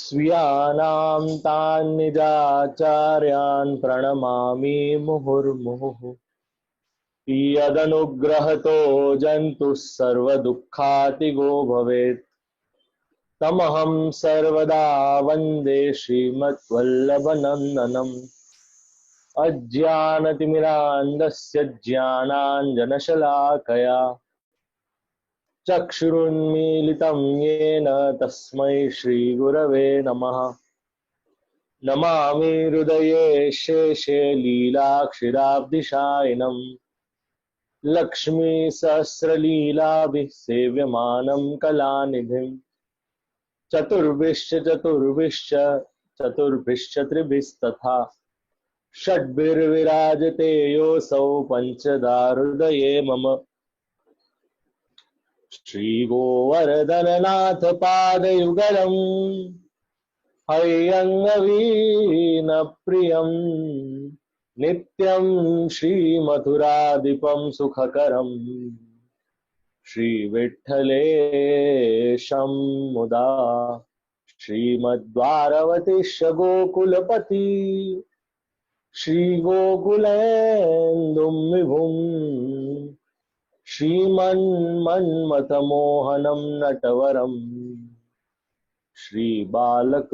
स्वीयानां तान् निजाचार्यान् प्रणमामि मुहुर्मुहुः। यदनुग्रहतो जन्तुः सर्वदुःखातिगो भवेत् तमहं सर्वदा वन्दे श्रीमद्वल्लभनन्दनम्। अज्ञानतिमिरान्धस्य ज्ञानाञ्जनशलाकया चक्षुरुन्मीलितं येन तस्मै श्रीगुरवे नमः। नमामि हृदये शेषे लीलाक्षिराब्धिशायिनम् लक्ष्मीसहस्रलीलाभिः सेव्यमानं कलानिधिम्। चतुर्भिश्च त्रिभिस्तथा षड्भिर्विराजते योऽसौ पञ्चदा हृदये मम। श्रीगोवर्धननाथ पादयुगलम् हय्यङ्गवीणप्रियम् नित्यं श्रीमथुराधिपं सुखकरम् श्रीविठ्ठलेशं मुदा। श्रीमद्वारवतीश गोकुलपति श्रीगोकुलेन्दुं विभुम् श्रीमन्मन्मथमोहनं नटवरम् श्रीबालकृष्णं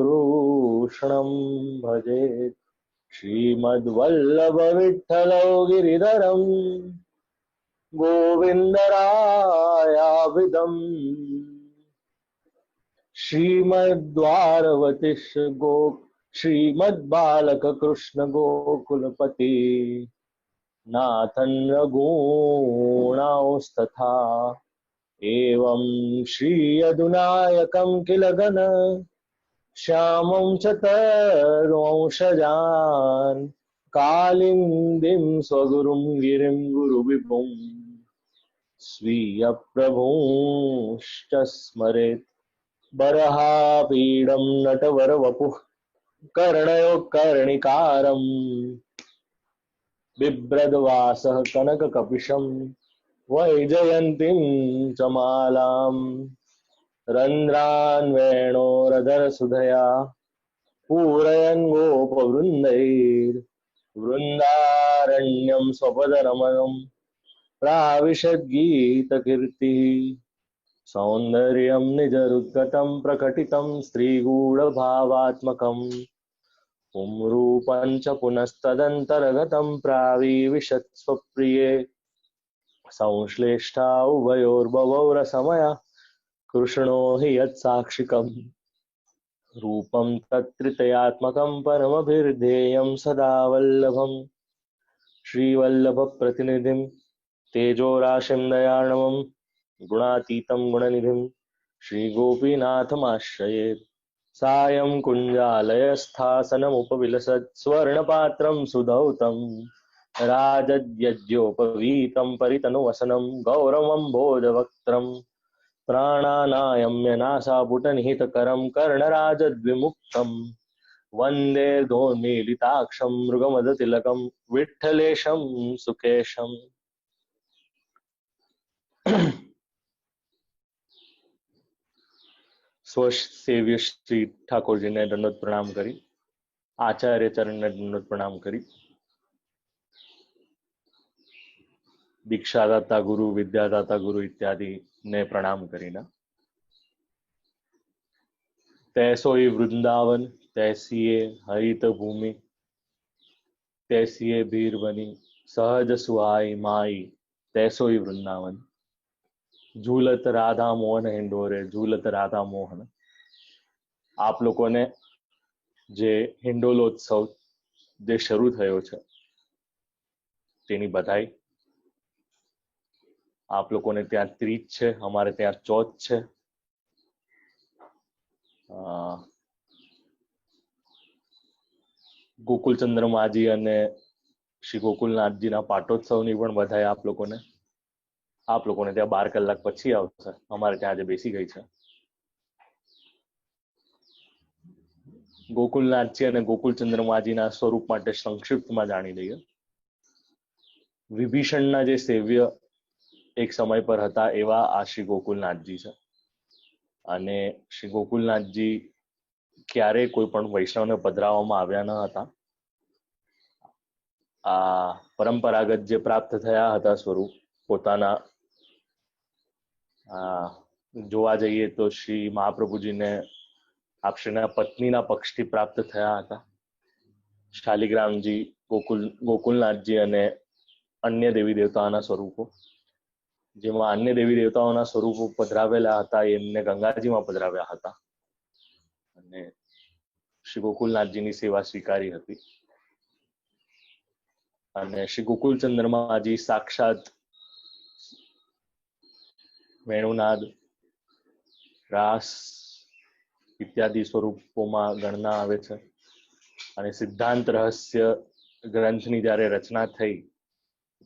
भजे। श्रीमद्वल्लभविठ्ठलो गिरिधरम् गोविन्दरायाभिधम् श्रीमद्बालक कृष्ण गोकुलपति नाथन् रघूणांस्तथा एवं श्री यदुनायकं किल गण श्यामं चतुर्वंशजान् कालिन्दीं स्वगुरुं गिरिं गुरुविपुं स्वीयप्रभुंश्च स्मरेत्। बर्हापीडं नटवरवपुः कर्णयो कर्णिकारम् बिभ्रद्वासः कनककपिशं वैजयन्तीं च मालाम् रन्ध्रान् वेणोरधरसुधया पूरयन् गोपवृन्दैर्वृन्दारण्यं स्वपदरमणं प्राविशद्गीतकीर्तिः। सौन्दर्यं निजरुद्गतं प्रकटितं स्त्रीगूढभावात्मकम् पुंरूपं च पुनस्तदन्तर्गतं प्राविशत् स्वप्रिये। संश्लेष्टा उभयोर्भवौ रसमया कृष्णो हि यत्साक्षिकम् रूपं तत्त्रितयात्मकं परमभिर्धेयं सदा वल्लभम्। श्रीवल्लभप्रतिनिधिं तेजोराशिं दयार्णवं गुणातीतं गुणनिधिं श्रीगोपीनाथमाश्रयेत्। सायं कुञ्जालयस्थासनमुपविलसत् स्वर्णपात्रं सुधौतं राजद्यज्योपवीतं परितनुवसनं गौरवं भोजवक्त्रम् प्राणानायम्यनासापुटनिहितकरं कर्णराजद्विमुक्तं वन्दे दोर्मीलिताक्षं मृगमदतिलकं विठ्ठलेशं सुकेशम्। स्वसेव्य श्री ठाकुर जी ने दंडवत प्रणाम करी। आचार्य चरण ने दंडवत प्रणाम करी। दीक्षादाता गुरु विद्यादाता गुरु इत्यादि ने प्रणाम करीना। तैसोई वृंदावन तैसीए हरित भूमि तैसीए भीर बनी सहज सुहाई माई तैसोई वृंदावन। झूलत राधा मोहन हिंडोरे झूलत राधा मोहन। आप लोगोने जे हिंडोलोत्सव जे शरू थयो छे तेनी बधाई। आप लोगोने त्यां तीज छे, अमारे त्यां चौथ छे। गोकुलचंद्र माजी अने श्री गोकुलनाथ जी ना पाटोत्सवनी पण बधाई आप लोगोने। आप लोगोने त्यां 12 कलाक पछी आवशे, अमारे त्यां आजे बेसी गई छे। गोकुलनाथजी अने गोकुलचंद्र माजी ना स्वरूप माटे संक्षिप्त में जाणी लईए। विभीषणना जे सेव्य एक समय पर हता एवा आ श्री गोकुलनाथजी छे। अने श्री गोकुलनाथजी ક્યારે કોઈ પણ વૈષ્ણવને પધરાવવામાં આવ્યા ન હતા. આ પરંપરાગત જે પ્રાપ્ત થયા હતા સ્વરૂપ પોતાના જોવા જઈએ તો શ્રી મહાપ્રભુજીને આપશ્રીના પત્નીના પક્ષથી પ્રાપ્ત થયા હતા. શાલિગ્રામજી, ગોકુલનાથજી અને અન્ય દેવી દેવતાઓના સ્વરૂપો, જેમાં અન્ય દેવી દેવતાઓના સ્વરૂપો પધરાવેલા હતા એમને ગંગાજીમાં પધરાવ્યા હતા અને શ્રી ગોકુલનાથજીની સેવા સ્વીકારી હતી. અને શ્રી ગોકુલ ચંદ્રમાજી સાક્ષાત વેણુનાદ, રાસ ઇત્યાદિ સ્વરૂપોમાં ગણના આવે છે. અને સિદ્ધાંત રહસ્ય ગ્રંથની જ્યારે રચના થઈ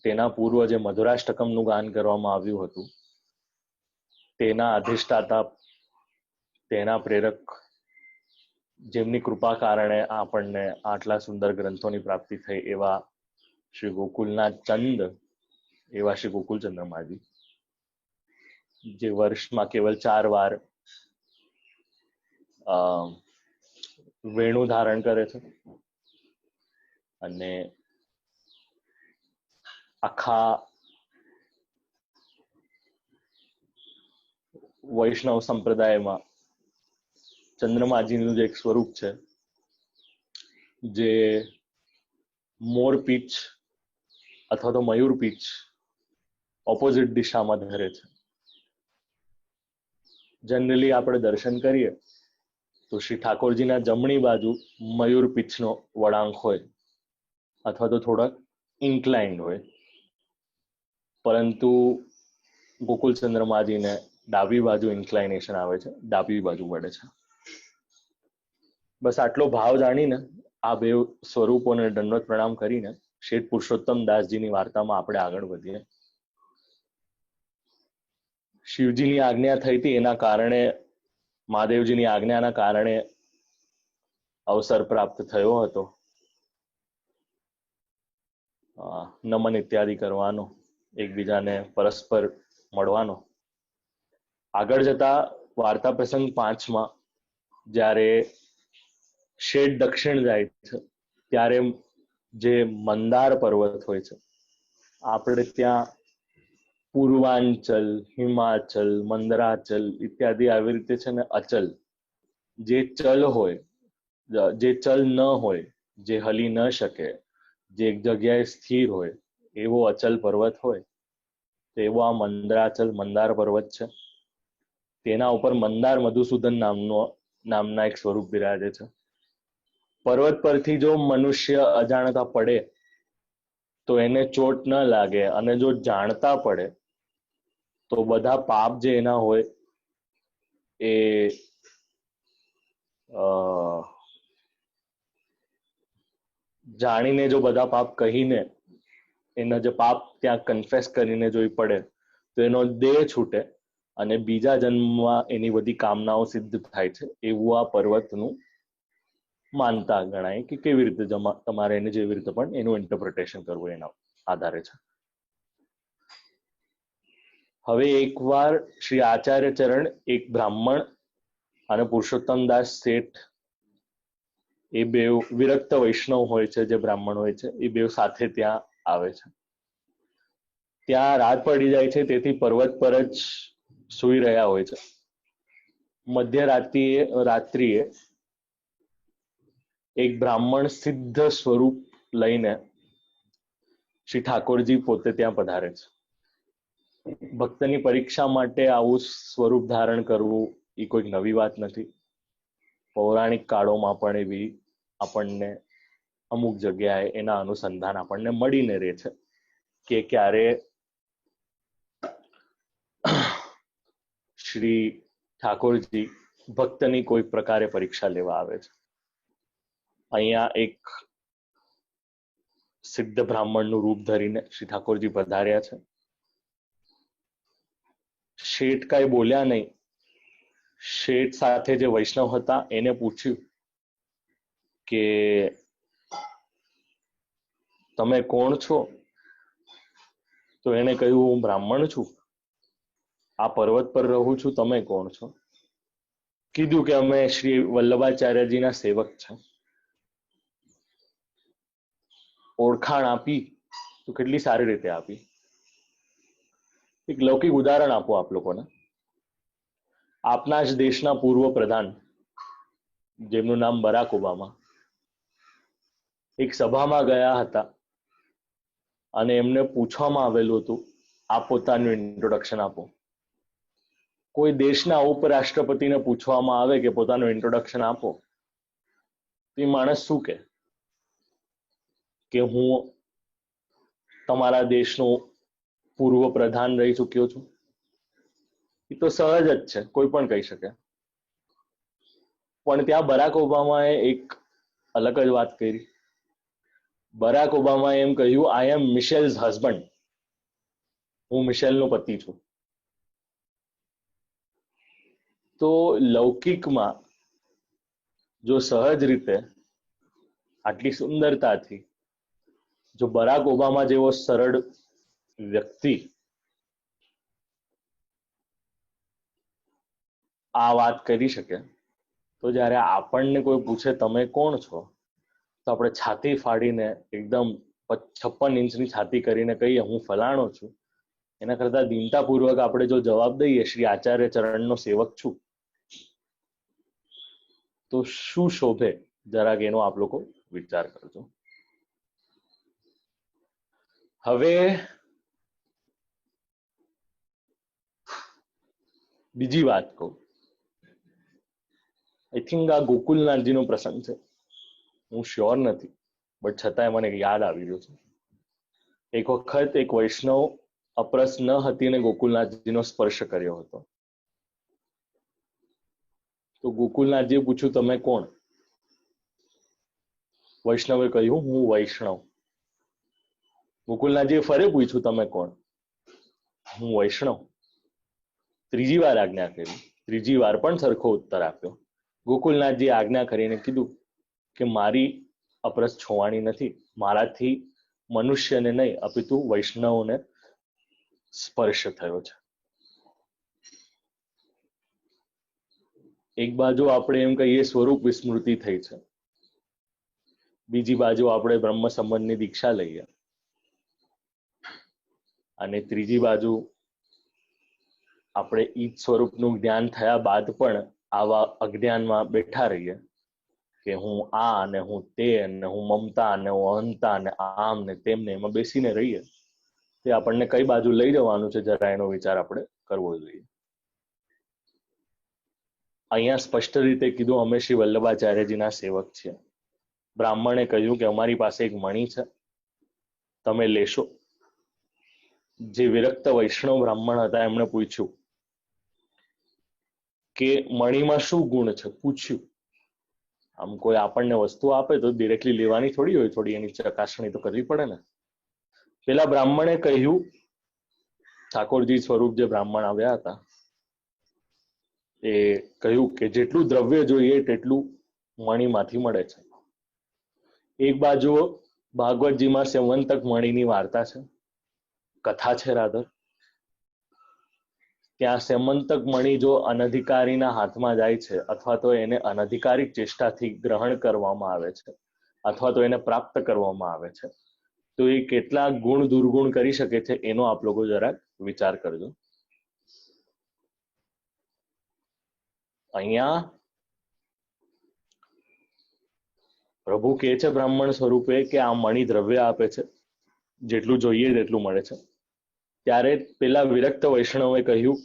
તેના પૂર્વ જે મધુરાષ્ટકમનું ગાન કરવામાં આવ્યું હતું તેના અધિષ્ઠાતા, તેના પ્રેરક, જેમની કૃપા કારણે આપણને આટલા સુંદર ગ્રંથોની પ્રાપ્તિ થઈ એવા શ્રી ગોકુલનાથ ચંદ, એવા શ્રી ગોકુલ ચંદ્રમાજી, જે વર્ષમાં કેવલ 4 વાર વેણુ ધારણ કરે છે અને આખા વૈષ્ણવ સંપ્રદાયમાં ચંદ્રમાજીનું જે એક સ્વરૂપ છે જે મોર પીચ અથવા તો મયુર પીચ ઓપોઝિટ દિશામાં ધરે છે. જનરલી આપણે દર્શન કરીએ તો શ્રી ઠાકોરજીના જમણી બાજુ મયુર પીચનો વળાંક હોય અથવા તો થોડાક ઇન્ક્લાઇન્ડ હોય, પરંતુ ગોકુલ ચંદ્રમાજીને ડાબી બાજુ ઇન્ક્લાઇનેશન આવે છે, ડાબી બાજુ વળે છે. બસ આટલો ભાવ જાણીને આ બે સ્વરૂપોને દંડવત પ્રણામ કરીને શેઠ પુરુષોત્તમ દાસજીની વાર્તામાં આપણે આગળ વધીએ. શિવજીની આજ્ઞા થઈ હતી, એના કારણે, મહાદેવજીની આજ્ઞાના કારણે અવસર પ્રાપ્ત થયો હતો નમન ઇત્યાદિ કરવાનો, એકબીજાને પરસ્પર મળવાનો. આગળ જતા વાર્તા પ્રસંગ 5માં જ્યારે શેઠ દક્ષિણ જાય છે ત્યારે જે મંદાર પર્વત હોય છે, આપણે ત્યાં પૂર્વાંચલ, હિમાચલ, મંદરાચલ ઇત્યાદિ આવી રીતે છે ને અચલ, જે ચલ હોય, જે ચલ ન હોય, જે હલી ન શકે, જે એક જગ્યાએ સ્થિર હોય એવો અચલ પર્વત હોય, તો એવો આ મંદરાચલ મંદાર પર્વત છે. તેના ઉપર મંદાર મધુસૂદન નામના એક સ્વરૂપ બિરાજે છે. પર્વત પરથી જો મનુષ્ય અજાણતા પડે તો એને ચોટ ન લાગે, અને જો જાણતા પડે તો બધા પાપ જે એના હોય એ જાણીને જો બધા પાપ કહીને એના જે પાપ ત્યાં કન્ફેસ કરીને જો પડે તો એનો દેહ છૂટે અને બીજા જન્મમાં એની બધી કામનાઓ સિદ્ધ થાય છે, એવું આ પર્વતનું માનતા ગણાય કે કેવી રીતે તમારે એને જેવી રીતે પણ એનું ઇન્ટરપ્રિટેશન કરવું એના આધારે છે. હવે એકવાર શ્રી આચાર્ય ચરણ, એક બ્રાહ્મણ અને પુરુષોત્તમ દાસ શેઠ, એ બે વિરક્ત વૈષ્ણવ હોય છે, જે બ્રાહ્મણ હોય છે, એ બે સાથે ત્યાં આવે છે. ત્યાં રાત પડી જાય છે, તેથી પર્વત પર જ સૂઈ રહ્યા હોય છે. રાત્રિએ એક બ્રાહ્મણ સિદ્ધ સ્વરૂપ લઈને શ્રી ઠાકોરજી પોતે ત્યાં પધારે છે. ભક્તની પરીક્ષા માટે આવું સ્વરૂપ ધારણ કરવું એ કોઈ નવી વાત નથી. પૌરાણિક કાળોમાં પણ એવી આપણને અમુક જગ્યાએ એના અનુસંધાન આપણને મળીને રહે છે કે ક્યારે શ્રી ઠાકોરજી ભક્તની કોઈ પ્રકારે પરીક્ષા લેવા આવે છે. અહીંયા એક સિદ્ધ બ્રાહ્મણનું રૂપ ધરીને શ્રી ઠાકોરજી પધાર્યા છે. શેઠ કઈ બોલ્યા નહીં. શેઠ સાથે જે વૈષ્ણવ હતા એને પૂછ્યું કે તમે કોણ છો? તો એને કહ્યું, હું બ્રાહ્મણ છું, આ પર્વત પર રહું છું, તમે કોણ છો? કીધું કે અમે શ્રી વલ્લભાચાર્યજીના સેવક છે. ઓળખાણ આપી તો કેટલી સારી રીતે આપી. એક લૌકિક ઉદાહરણ આપો આપ લોકોને. આપના જ દેશના પૂર્વ પ્રધાન જેમનું નામ બરાક ઓબામા એક સભામાં ગયા હતા અને એમને પૂછવામાં આવેલું હતું આપ પોતાનું ઇન્ટ્રોડક્શન આપો. કોઈ દેશના ઉપરાષ્ટ્રપતિને પૂછવામાં આવે કે પોતાનું ઇન્ટ્રોડક્શન આપો તો એ માણસ શું કે હું તમારા દેશનો પૂર્વ પ્રધાન રહી ચૂક્યો છું. એ તો સહજ જ છે, કોઈ પણ કહી શકે. પણ ત્યાં બરાક ઓબામાએ એક અલગ જ વાત કરી. બરાક ઓબામાએ એમ કહ્યું, આઈ એમ મિશેલ્સ હસબન્ડ. હું મિશેલનો પતિ છું. તો લૌકિકમાં જો સહજ રીતે આટલી સુંદરતાથી જો બરાક ઓબામા જેવો સરળ વ્યક્તિ આ વાત કરી શકે, તો જ્યારે આપણને કોઈ પૂછે તમે કોણ છો, તો આપણે છાતી ફાડીને એકદમ 56 ઇંચની છાતી કરીને કહીએ હું ફલાણો છું. એના કરતા દીનતાપૂર્વક આપણે જો જવાબ દઈએ શ્રી આચાર્ય ચરણનો સેવક છું, તો શું શોભે? જરાક એનો આપ લોકો વિચાર કરજો. હવે બીજી વાત કહું. આઈ થિંક આ ગોકુલનાથજીનો પ્રસંગ છે, હું શ્યોર નથી, બટ છતાંય મને યાદ આવી રહ્યું છે. એક વખત એક વૈષ્ણવ અપરસ ન હતી ને ગોકુલનાથજીનો સ્પર્શ કર્યો હતો. તો ગોકુલનાથજીએ પૂછ્યું તમે કોણ? વૈષ્ણવે કહ્યું હું વૈષ્ણવ. ગોકુલનાથજીએ ફરી પૂછ્યું તમે કોણ? હું વૈષ્ણવ. ત્રીજી વાર આજ્ઞા કરી, ત્રીજી વાર પણ સરખો ઉત્તર આપ્યો. ગોકુલનાથજીએ આજ્ઞા કરીને કીધું કે મારી અપરસ છોવાણી નથી, મારાથી મનુષ્યને નહીં અપિતુ વૈષ્ણવને સ્પર્શ થયો છે. એક બાજુ આપણે એમ કહીએ સ્વરૂપ વિસ્મૃતિ થઈ છે, બીજી બાજુ આપણે બ્રહ્મ સંબંધની દીક્ષા લઈએ, અને ત્રીજી બાજુ આપણે ઈ સ્વરૂપનું જ્ઞાન થયા બાદ પણ આવા અજ્ઞાનમાં બેઠા રહીએ કે હું આ અને હું તે અને હું મમતા અને હું અહંતા અને આમ ને તેમને એમાં બેસીને રહીએ. તે આપણને કઈ બાજુ લઈ જવાનું છે જરા એનો વિચાર આપણે કરવો જોઈએ. અહીંયા સ્પષ્ટ રીતે કીધું અમે શ્રી વલ્લભાચાર્યજીના સેવક છીએ. બ્રાહ્મણે કહ્યું કે અમારી પાસે એક મણી છે, તમે લેશો? જે વિરક્ત વૈષ્ણવ બ્રાહ્મણ હતા એમણે પૂછ્યું કે મણીમાં શું ગુણ છે? પૂછ્યું. આમ કોઈ આપણને વસ્તુ આપે તો ડિરેક્ટલી લેવાની થોડી હોય, થોડી એની ચકાસણી તો કરવી પડે ને. પેલા બ્રાહ્મણે કહ્યું, ઠાકોરજી સ્વરૂપ જે બ્રાહ્મણ આવ્યા હતા એ કહ્યું કે જેટલું દ્રવ્ય જોઈએ તેટલું મણીમાંથી મળે છે. એક બાજુ ભાગવતજીમાં સેવંતક મણીની વાર્તા છે, કથા છે રાધર. ત્યાં સેમંતક મણી જો અનધિકારીના હાથમાં જાય છે અથવા તો એને અનધિકારિક ચેષ્ટાથી ગ્રહણ કરવામાં આવે છે અથવા તો એને પ્રાપ્ત કરવામાં આવે છે, તો એ કેટલા ગુણ દુર્ગુણ કરી શકે છે એનો આપ લોકો જરાક વિચાર કરજો. અહીંયા પ્રભુ કહે છે બ્રાહ્મણ સ્વરૂપે કે આ મણી દ્રવ્ય આપે છે, જેટલું જોઈએ તેટલું મળે છે. ત્યારે પેલા વિરક્ત વૈષ્ણવે કહ્યું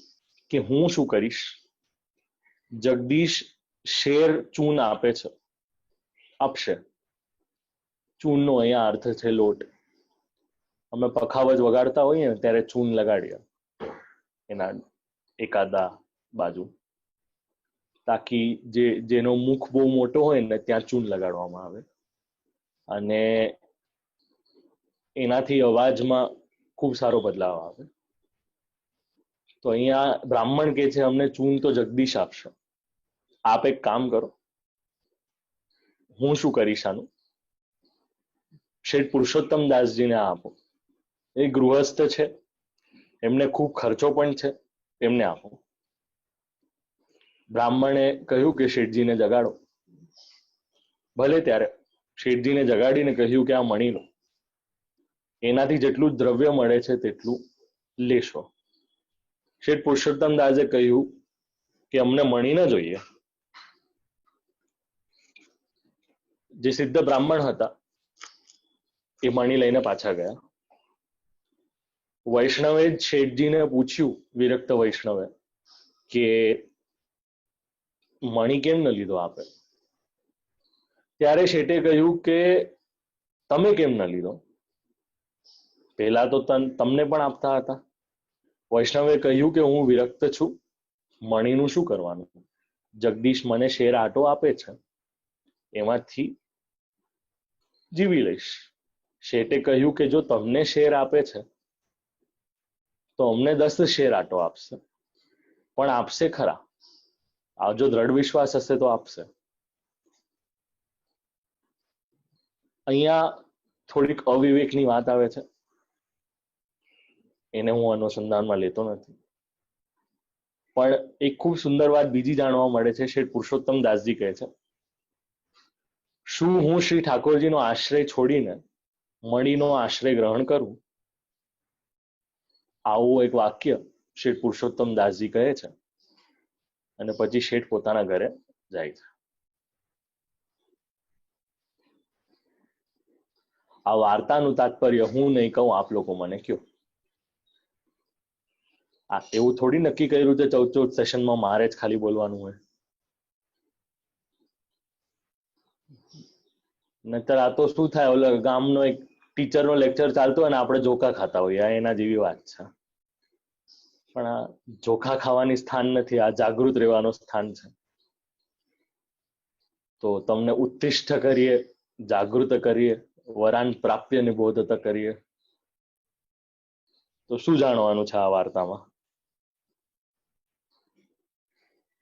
કે હું શું કરીશ? જગદીશ શેર ચૂન આપે છે, આપશે. ચૂનનો અહીંયા અર્થ છે લોટ. અમે પખાવજ વગાડતા હોઈએ ને ત્યારે ચૂન લગાડીએ એના એકાદા બાજુ, તાકી જેનો મુખ બહુ મોટો હોય ને ત્યાં ચૂન લગાડવામાં આવે અને એનાથી અવાજમાં ખૂબ સારો બદલાવ આવે. તો અહીંયા બ્રાહ્મણ કે છે અમને ચૂન તો જગદીશ આપશે, આપ એક કામ કરો. હું શું કરીશ આનું? શેઠ પુરુષોત્તમ દાસજીને આપો, એ ગૃહસ્થ છે, એમને ખૂબ ખર્ચો પણ છે, એમને આપો. બ્રાહ્મણે કહ્યું કે શેઠજીને જગાડો. ભલે ત્યારે શેઠજીને જગાડીને કહ્યું કે આ મણી લો, એનાથી જેટલું દ્રવ્ય મળે છે તેટલું લેશો. શેઠ પુરુષોત્તમ દાસે કહ્યું કે અમને મણી ન જોઈએ. જે સિદ્ધ બ્રાહ્મણ હતા એ મણી લઈને પાછા ગયા. વૈષ્ણવે શેઠજીને પૂછ્યું, વિરક્ત વૈષ્ણવે, કે મણી કેમ ન લીધો આપે? ત્યારે શેઠે કહ્યું કે તમે કેમ ન લીધો? પહેલા તો તમને પણ આપતા હતા. વૈષ્ણવે કહ્યું કે હું વિરક્ત છું, મણીનું શું કરવાનું? જગદીશ મને શેર આટો આપે છે, એમાંથી જીવી લઈશ. શેઠે કહ્યું કે જો તમને શેર આપે છે તો અમને 10 શેર આટો આપશે, પણ આપશે ખરા. આ જો દ્રઢ વિશ્વાસ હશે તો આપશે. અહીંયા થોડીક અવિવેકની વાત આવે છે, એને હું અનુસંધાનમાં લેતો નથી. પણ એક ખૂબ સુંદર વાત બીજી જાણવા મળે છે. શેઠ પુરુષોત્તમ દાસજી કહે છે, શું હું શ્રી ઠાકોરજીનો આશ્રય છોડીને મણીનો આશ્રય ગ્રહણ કરું? આવું એક વાક્ય શેઠ પુરુષોત્તમ દાસજી કહે છે, અને પછી શેઠ પોતાના ઘરે જાય છે. આ વાર્તાનું તાત્પર્ય હું નહીં કહું, આપ લોકો મને કહો. આ એવું થોડી નક્કી કર્યું છે 14 સેશનમાં મારે જ ખાલી બોલવાનું હોય. નહીતર આ તો શું થાય, ઓલો ગામનો એક ટીચરનો લેક્ચર ચાલતો હોય ને આપણે જોકા ખાતા હોઈએ, એના જેવી વાત છે. પણ આ જોખા ખાવાની સ્થાન નથી, આ જાગૃત રહેવાનું સ્થાન છે. તો તમને ઉત્તિષ્ઠ કરીએ, જાગૃત કરીએ, વરાન પ્રાપ્ય નિબોધત કરીએ. તો શું જાણવાનું છે આ વાર્તામાં?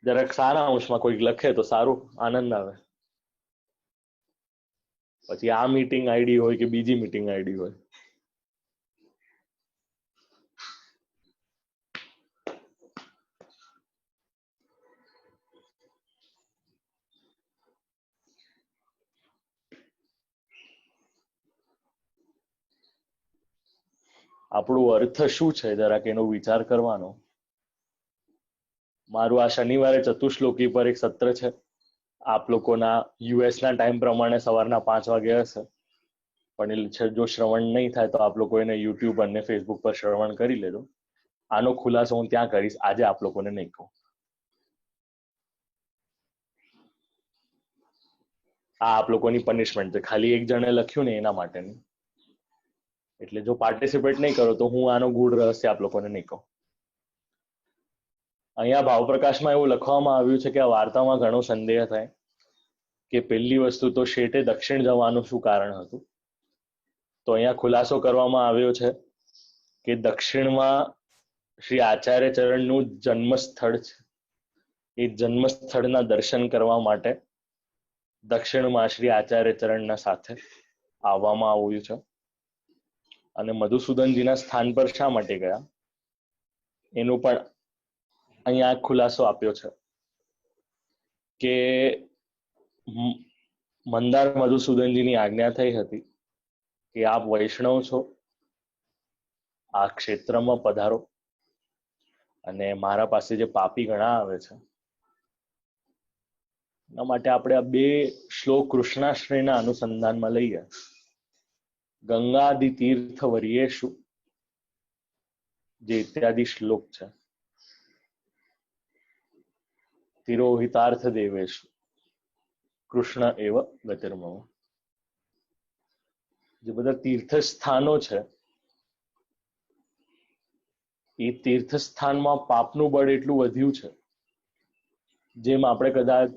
જરાક સારા અંશમાં કોઈક લખે તો સારું, આનંદ આવે. પછી આ મીટિંગ આઈડી હોય કે બીજી મીટિંગ આઈડી હોય, આપણું અર્થ શું છે જરાક એનો વિચાર કરવાનો. મારું આ શનિવારે ચતુશ્લોકી પર એક સત્ર છે. આપ લોકોના યુએસના ટાઈમ પ્રમાણે સવારના 5 વાગે હશે, પણ જો શ્રવણ નહીં થાય તો આપ લોકો એને યુટ્યુબ અને ફેસબુક પર શ્રવણ કરી લેજો. આનો ખુલાસો હું ત્યાં કરીશ, આજે આપ લોકોને નહીં કહું. આ આપ લોકોની પનિશમેન્ટ છે, ખાલી એક જણે લખ્યું ને એના માટેની. એટલે જો પાર્ટિસિપેટ નહીં કરો તો હું આનો ગૂઢ રહસ્ય આપ લોકોને નહીં કહું. અહીંયા ભાવપ્રકાશમાં એવું લખવામાં આવ્યું છે કે આ વાર્તામાં ઘણો સંદેહ થાય કે પહેલી વસ્તુ તો શેઠે દક્ષિણ જવાનું શું કારણ હતું. તો અહીંયા ખુલાસો કરવામાં આવ્યો છે કે દક્ષિણમાં શ્રી આચાર્ય ચરણનું જન્મસ્થળ છે. એ જન્મસ્થળના દર્શન કરવા માટે દક્ષિણમાં શ્રી આચાર્ય ચરણના સાથે આવવામાં આવ્યું છે. અને મધુસૂદનજીના સ્થાન પર શા માટે ગયા એનું પણ અહીંયા ખુલાસો આપ્યો છે કે મંદાર મધુસૂદનજીની આજ્ઞા થઈ હતી કે આપ વૈષ્ણવ છો, આ ક્ષેત્રમાં પધારો, અને મારા પાસે જે પાપી ગણા આવે છે એના માટે આપણે આ 2 શ્લોક કૃષ્ણાશ્રયના અનુસંધાનમાં લઈએ. ગંગાદિ તીર્થ વર્યેશુ જે ઇત્યાદિ શ્લોક છે, તિરોહિતાર્થ દેવેશુ કૃષ્ણ એવ ગતિર્મમ. જે બધા તીર્થ સ્થાનો છે એ તીર્થ સ્થાનમાં પાપનું બળ એટલું વધ્યું છે, જેમ આપણે કદાચ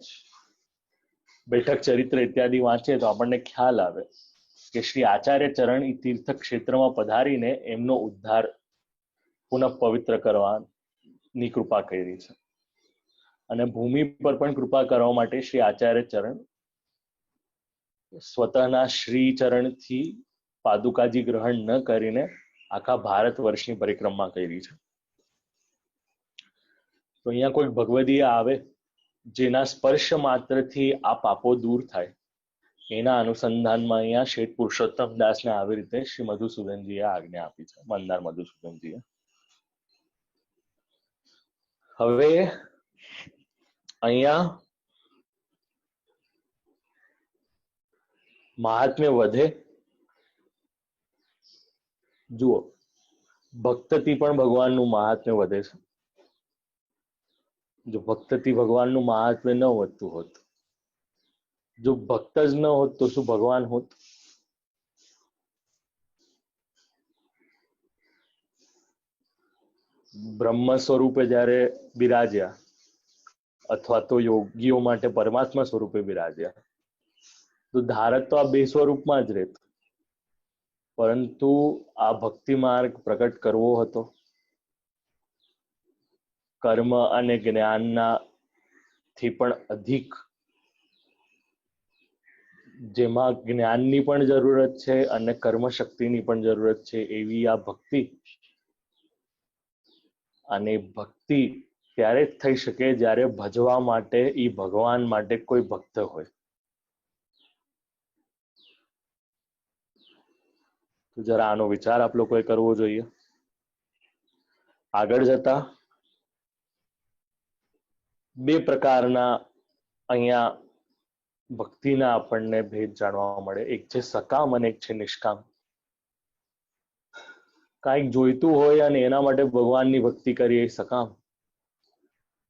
બેઠક ચરિત્ર ઇત્યાદિ વાંચીએ તો આપણને ખ્યાલ આવે કે શ્રી આચાર્ય ચરણ એ તીર્થ ક્ષેત્રમાં પધારીને એમનો ઉદ્ધાર પુનઃ પવિત્ર કરવાની કૃપા કરી છે. અને ભૂમિ પર પણ કૃપા કરવા માટે શ્રી આચાર્ય ચરણ સ્વતઃના શ્રી ચરણથી પાદુકાજી ગ્રહણ ન કરીને આખા ભારત વર્ષની પરિક્રમા કરી છે. તો અહીંયા કોઈ ભગવદીય આવે જેના સ્પર્શ માત્રથી આ પાપો દૂર થાય, એના અનુસંધાનમાં અહીંયા શેઠ પુરુષોત્તમ દાસને આવી રીતે શ્રી મધુસૂદનજીએ આજ્ઞા આપી છે, મંદાર મધુસૂદનજીએ. હવે અહીંયા મહાત્મ્ય વધે. જુઓ, ભક્તથી પણ ભગવાનનું મહાત્મ્ય વધે છે. જો ભક્તથી ભગવાનનું મહાત્મ્ય ન વધતું હોત, જો ભક્ત જ ન હોત તો શું ભગવાન હોત? બ્રહ્મ સ્વરૂપે જ્યારે બિરાજ્યા અથવા તો યોગીઓ માટે પરમાત્મા સ્વરૂપે બિરાજ્યા, તો ધારત તો આ બે સ્વરૂપમાં જ રહેત, પરંતુ આ ભક્તિ માર્ગ પ્રકટ કરવો હતો. કર્મ અને જ્ઞાનના થી પણ અધિક, જેમાં જ્ઞાનની પણ જરૂરત છે અને કર્મ શક્તિની પણ જરૂરત છે, એવી આ ભક્તિ. અને ભક્તિ ત્યારે જ થઈ શકે જ્યારે ભજવા માટે એ ભગવાન માટે કોઈ ભક્ત હોય. તો જરા આનો વિચાર આપ લોકોએ કરવો જોઈએ. આગળ જતા બે પ્રકારના અહીંયા ભક્તિના આપણને ભેદ જાણવા મળે. એક છે સકામ અને એક છે નિષ્કામ. કાંઈક જોઈતું હોય અને એના માટે ભગવાનની ભક્તિ કરીએ એ સકામ,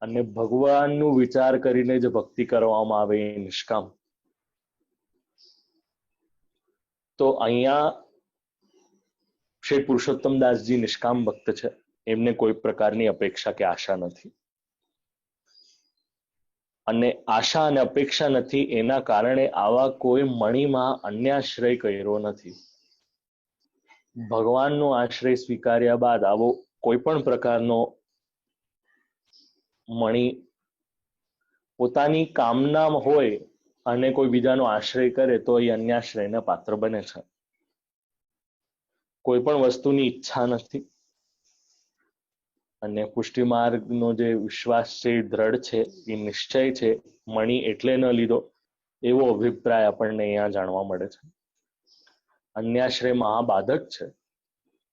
અને ભગવાનનું વિચાર કરીને જે ભક્તિ કરવામાં આવે એ નિષ્કામ. તો અહીંયા શ્રી પુરુષોત્તમ દાસજી નિષ્કામ ભક્ત છે. એમને કોઈ પ્રકારની અપેક્ષા કે આશા નથી, અને આશા અને અપેક્ષા નથી એના કારણે આવા કોઈ મણીમાં અન્યાશ્રય કર્યો નથી. ભગવાનનો આશ્રય સ્વીકાર્યા બાદ આવો કોઈ પણ પ્રકારનો મણી પોતાની કામના હોય અને કોઈ બીજાનો આશ્રય કરે તો એ અન્યાશ્રયને પાત્ર બને છે. કોઈ પણ વસ્તુની ઈચ્છા નથી, અને પુષ્ટિ માર્ગનો જે વિશ્વાસ છે એ દ્રઢ છે, એ નિશ્ચય છે. મણી એટલે ન લીધો એવો અભિપ્રાય આપણને અહીંયા જાણવા મળે છે. અન્યાશ્રય મહાબાધક છે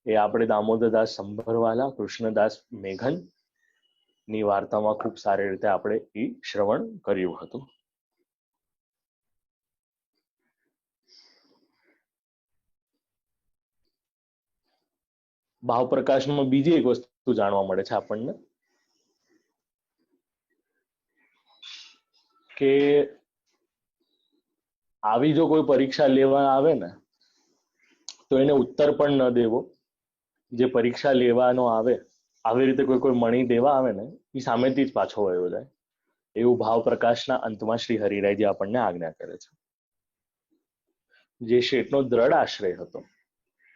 એ આપણે દામોદરદાસ સંભરવાલા, કૃષ્ણદાસ મેઘન ની વાર્તામાં ખૂબ સારી રીતે આપણે એ શ્રવણ કર્યું હતું. ભાવપ્રકાશમાં બીજી એક વસ્તુ જાણવા મળે છે આપણને, કે આવી જો કોઈ પરીક્ષા લેવા આવે ને તો એને ઉત્તર પણ ન દેવો. જે પરીક્ષા લેવાનો આવે, આવી રીતે કોઈ મણી દેવા આવે ને, એ સામેથી જ પાછો વયો જાય. એવું ભાવપ્રકાશના અંતમાં શ્રી હરિરાયજી આપણને આજ્ઞા કરે છે. જે શેઠનો દ્રઢ આશ્રય હતો.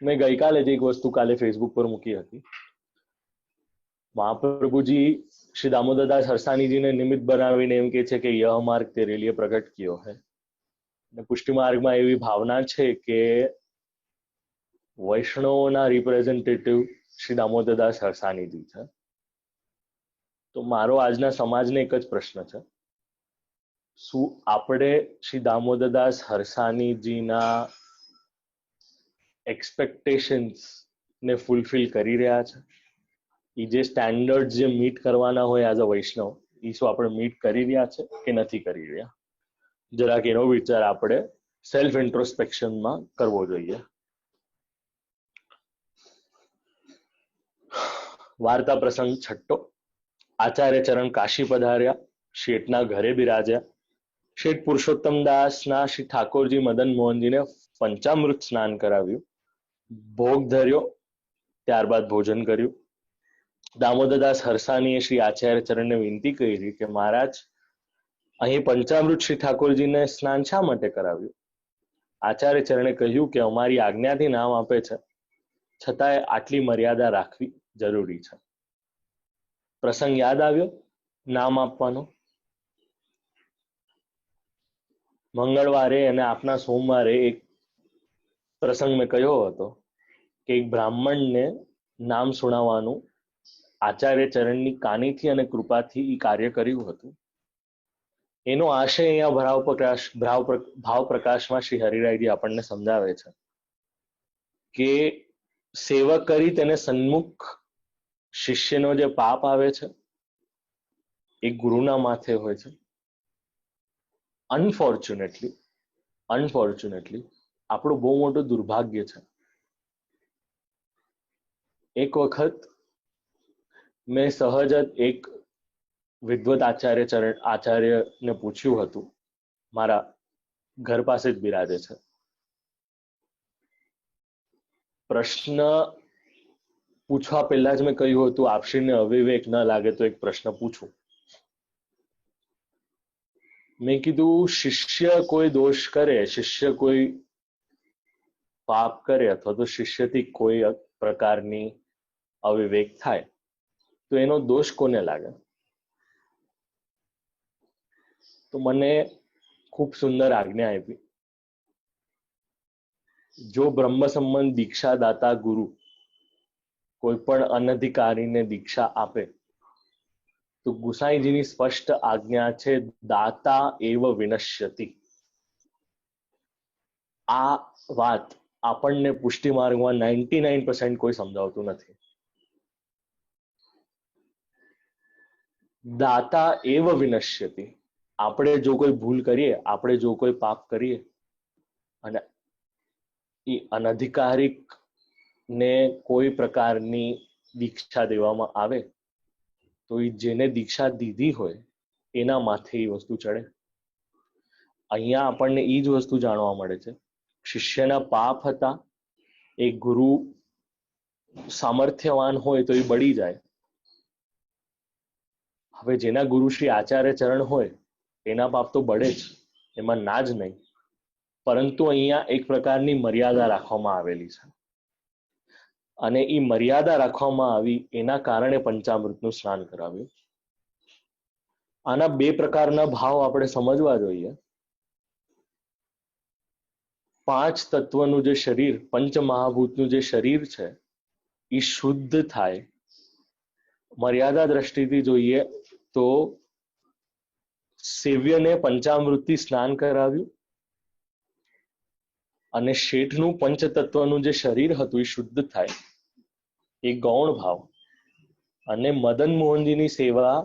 મેં ગઈકાલે જ એક વસ્તુ કાલે ફેસબુક પર મૂકી હતી. મહાપ્રભુજી શ્રી દામોદરદાસ હરસાણીજીને નિમિત્ત બનાવીને એમ કે છે કે યહ માર્ગ તેરે લીએ પ્રગટ કિયો હૈ. પુષ્ટિ માર્ગમાં એવી ભાવના છે કે વૈષ્ણવોના રિપ્રેઝેન્ટેટિવ શ્રી દામોદરદાસ હરસાણીજી છે. તો મારો આજના સમાજને એક જ પ્રશ્ન છે, શું આપણે શ્રી દામોદરદાસ હરસાણીજીના એક્સપેક્ટેશન્સ ને ફૂલફિલ કરી રહ્યા છે? એ જે સ્ટેન્ડર્ડ જે મીટ કરવાના હોય એઝ અ વૈષ્ણવ, એ શું આપણે મીટ કરી રહ્યા છે કે નથી કરી રહ્યા? જરાક એનો વિચાર આપણે સેલ્ફ ઇન્ટ્રોસ્પેક્શનમાં કરવો જોઈએ. વાર્તા પ્રસંગ છઠ્ઠો. આચાર્ય ચરણ કાશી પધાર્યા, શેઠના ઘરે બિરાજ્યા. શેઠ પુરુષોત્તમ દાસના શ્રી ઠાકોરજી મદન મોહનજીને પંચામૃત સ્નાન કરાવ્યું, ભોગ ધર્યો, ત્યારબાદ ભોજન કર્યું. દામોદરદાસ હરસાણીએ શ્રી આચાર્ય ચરણને વિનંતી કરી કે મહારાજ, અહીં પંચામૃત શ્રી ઠાકોરજીને સ્નાન શા માટે કરાવ્યું? આચાર્ય ચરણે કહ્યું કે અમારી આજ્ઞાથી નામ આપે છે, છતાંય આટલી મર્યાદા રાખવી જરૂરી છે. પ્રસંગ યાદ આવ્યો નામ આપવાનો? મંગળવારે અને આપના સોમવારે એક પ્રસંગ મેં કહ્યો હતો કે એક બ્રાહ્મણને નામ સુણાવવાનું આચાર્ય ચરણની કાનીથી અને કૃપાથી એ કાર્ય કર્યું હતું. એનો આશય અહીંયા ભાવ પ્રકાશમાં શ્રી હરિરાયજી આપણને સમજાવે છે કે સેવક કરી તેને સન્મુખ શિષ્યનો જે પાપ આવે છે એ ગુરુના માથે હોય છે. અનફોર્ચ્યુનેટલી આપણું બહુ મોટું દુર્ભાગ્ય છે. એક વખત મેં સહજ જ એક વિદ્વત આચાર્યને પૂછ્યું હતું, મારા ઘર પાસે જ બિરાજે છે. પ્રશ્ન પૂછવા પહેલા જ મેં કહ્યું હતું, આપશ્રીને અવિવેક ન લાગે તો એક પ્રશ્ન પૂછું. મેં કીધું, શિષ્ય કોઈ દોષ કરે, શિષ્ય કોઈ પાપ કરે અથવા તો શિષ્યથી કોઈ પ્રકારની અવિવેક થાય તો એનો દોષ કોને લાગે? તો મને ખૂબ સુંદર આજ્ઞા આપી. જો બ્રહ્મ સંબંધ દીક્ષા દાતા ગુરુ કોઈ પણ અનધિકારીને દીક્ષા આપે તો ગુસાઈજીની સ્પષ્ટ આજ્ઞા છે, દાતા એવ વિનશ્યતિ. આ વાત આપણને પુષ્ટિ માર્ગમાં 99% કોઈ સમજાવતું નથી. દાતા એવ વિનશ્યતિ. આપણે જો કોઈ ભૂલ કરીએ, આપણે જો કોઈ પાપ કરીએ અને એ અનધિકારિક ને કોઈ પ્રકારની દીક્ષા દેવામાં આવે તો એ જેને દીક્ષા દીધી હોય એના માથે એ વસ્તુ ચડે. અહીંયા આપણને એ જ વસ્તુ જાણવા મળે છે. શિષ્યના પાપ હતા, એ ગુરુ સામર્થ્યવાન હોય તો એ બળી જાય. હવે જેના ગુરુ શ્રી આચાર્ય ચરણ હોય એના પાપ તો બળે જ, એમાં ના જ નહીં. પરંતુ અહીંયા એક પ્રકારની મર્યાદા રાખવામાં આવેલી છે અને એ મર્યાદા રાખવામાં આવી એના કારણે પંચામૃતનું સ્નાન કરાવ્યું. આના બે પ્રકારના ભાવ આપણે સમજવા જોઈએ. પાંચ તત્વનું જે શરીર, પંચમહાભૂતનું જે શરીર છે એ શુદ્ધ થાય. મર્યાદા દ્રષ્ટિથી જોઈએ તો સેવ્યને પંચામૃતથી સ્નાન કરાવ્યું અને શેઠનું પંચતત્વનું જે શરીર હતું એ શુદ્ધ થાય, એ ગૌણ ભાવ. અને મદન મોહનજીની સેવા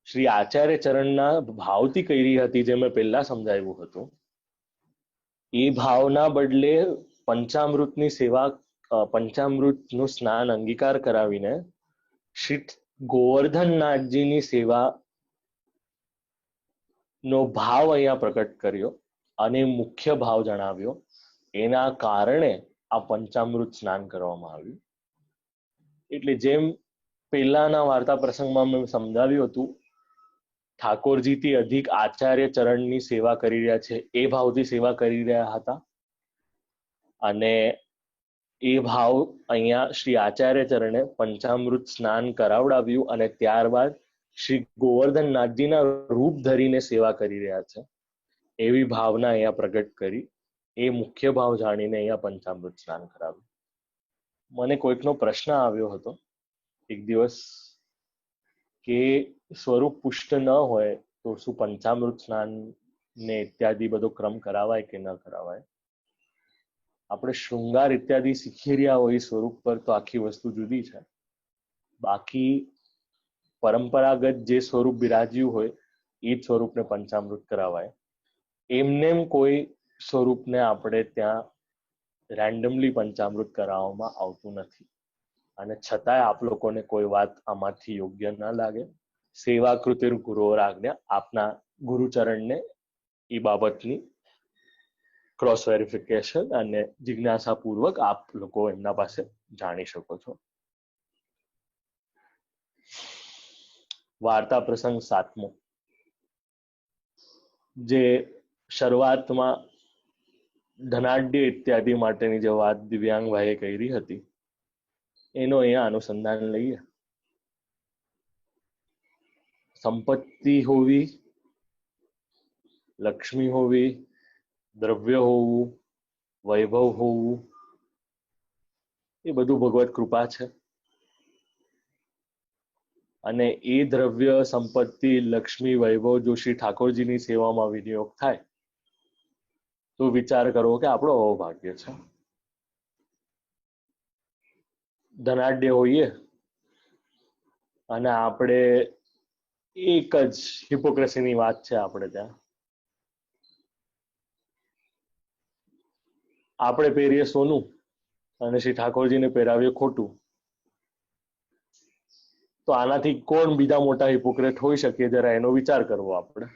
શ્રી આચાર્ય ચરણના ભાવથી કરી હતી, જે મેં પહેલા સમજાવ્યું હતું. એ ભાવના બદલે પંચામૃતની સેવા, પંચામૃતનું સ્નાન અંગીકાર કરાવીને શ્રી ગોવર્ધનનાથજીની સેવા નો ભાવ અહીંયા પ્રકટ કર્યો અને મુખ્ય ભાવ જણાવ્યો. એના કારણે આ પંચામૃત સ્નાન કરવામાં આવ્યું. એટલે જેમ પહેલાના વાર્તા પ્રસંગમાં મેં સમજાવ્યું હતું, ઠાકોરજીથી અધિક આચાર્ય ચરણની સેવા કરી રહ્યા છે એ ભાવથી સેવા કરી રહ્યા હતા અને એ ભાવ અહીંયા શ્રી આચાર્ય ચરણે પંચામૃત સ્નાન કરાવડાવ્યું અને ત્યારબાદ શ્રી ગોવર્ધનનાથજીના રૂપ ધરીને સેવા કરી રહ્યા છે એવી ભાવના અહીંયા પ્રગટ કરી. એ મુખ્ય ભાવ જાણીને અહીંયા પંચામૃત સ્નાન કરાવ્યું. મને કોઈકનો પ્રશ્ન આવ્યો હતો એક દિવસ કે સ્વરૂપ પુષ્ટ ન હોય તો શું પંચામૃત સ્નાન ને ઇત્યાદિ બધો ક્રમ કરાવાય કે ન કરાવાય? આપણે શૃંગાર ઇત્યાદિ શીખી રહ્યા હોય સ્વરૂપ પર તો આખી વસ્તુ જુદી છે. બાકી પરંપરાગત જે સ્વરૂપ બિરાજ્યું હોય એ જ સ્વરૂપને પંચામૃત કરાવાય. એમનેમ કોઈ સ્વરૂપને આપણે ત્યાં રેન્ડમલી પંચામૃત કરાવવામાં આવતું નથી. અને છતાંય આપ લોકોને કોઈ વાત આમાંથી યોગ્ય ન લાગે, સેવા કૃતિર ગુરુઓર આજ્ઞા, આપના ગુરુચરણને એ બાબતની ક્રોસ વેરિફિકેશન અને જિજ્ઞાસાપૂર્વક આપ લોકો એમના પાસે જાણી શકો છો. વાર્તા પ્રસંગ 7મો, જે શરૂઆતમાં ધનાઢ્ય ઇત્યાદિ માટેની જે વાત દિવ્યાંગભાઈએ કરી હતી એનો અહીંયા અનુસંધાન લઈએ. સંપત્તિ હોવી, લક્ષ્મી હોવી, દ્રવ્ય હોવું, વૈભવ હોવું, એ બધું ભગવત કૃપા છે. અને એ દ્રવ્ય સંપત્તિ લક્ષ્મી વૈભવ જો શ્રી ઠાકોરજીની સેવામાં વિનિયોગ થાય તો વિચાર કરવો કે આપણો આવો ભાગ્ય છે. ધનાઢ્ય હોઈએ અને આપણે એક જ હિપોક્રેસીની વાત છે આપણે ત્યાં, આપણે પહેરીએ સોનું અને શ્રી ઠાકોરજીને પહેરાવીએ ખોટું, તો આનાથી કોણ બીજા મોટા હિપોક્રેટ હોઈ શકે જરા એનો વિચાર કરવો આપણે.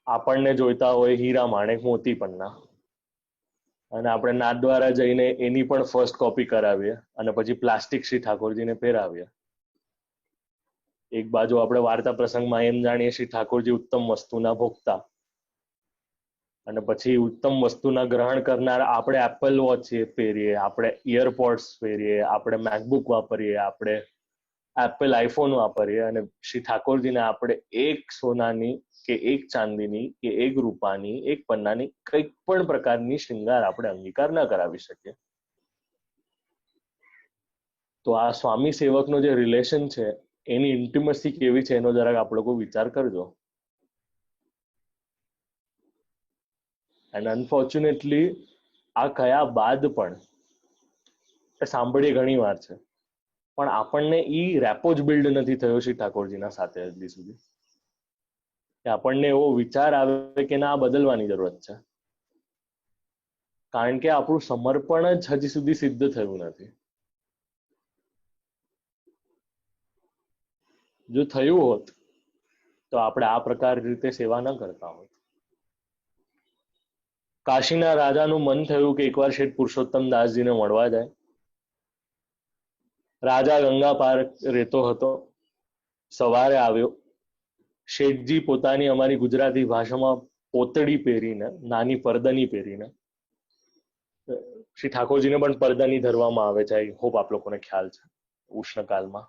આપણને જોઈતા હોય હીરા માણેક મોતી પન્ના અને આપણે નાથદ્વારા જઈને એની પણ ફર્સ્ટ કોપી કરાવીએ અને પછી પ્લાસ્ટિક શ્રી ઠાકોરજીને પહેરાવીએ. એક બાજુ આપણે વાર્તા પ્રસંગમાં એમ જાણીએ શ્રી ઠાકોરજી ઉત્તમ વસ્તુના ભોગતા અને પછી ઉત્તમ વસ્તુના ગ્રહણ કરનાર આપણે એપલ વોચ પહેરીએ, આપણે ઇયરપોડ્સ પહેરીએ, આપણે મેકબુક વાપરીએ, આપણે એપલ આઈફોન વાપરીએ અને શ્રી ઠાકોરજીને આપણે એક સોનાની કે એક ચાંદીની કે એક રૂપાની એક પન્નાની કંઈક પણ પ્રકારની શૃંગાર આપણે અંગીકાર ન કરાવી શકીએ. તો આ સ્વામી સેવકનો જે રિલેશન છે એની ઇન્ટિમસી કેવી છે એનો જરાક આપ લોકો વિચાર કરજો. એન્ડ અનફોર્ચ્યુનેટલી આ કયા બાદ પણ સાંભળીએ ઘણી વાર છે પણ આપણને ઈ રેપો જ બિલ્ડ નથી થયો શ્રી ઠાકોરજીના સાથે હજી સુધી કે આપણને એવો વિચાર આવે કે ના આ બદલવાની જરૂરત છે, કારણ કે આપણું સમર્પણ જ હજી સુધી સિદ્ધ થયું નથી. જો થયું હોત તો આપણે આ પ્રકાર રીતે સેવા ન કરતા હોત. કાશીના રાજાનું મન થયું કે એકવાર શેઠ પુરુષોત્તમ દાસજીને મળવા જાય. રાજા ગંગા પાર રહેતો હતો, સવારે આવ્યો. શેઠજી પોતાની અમારી ગુજરાતી ભાષામાં પોતડી પહેરીને, નાની પરદની પહેરીને, શ્રી ઠાકોરજીને પણ પરદની ધરવામાં આવે છે, આઈ હોપ આપ લોકોને ખ્યાલ છે, ઉષ્ણકાલમાં.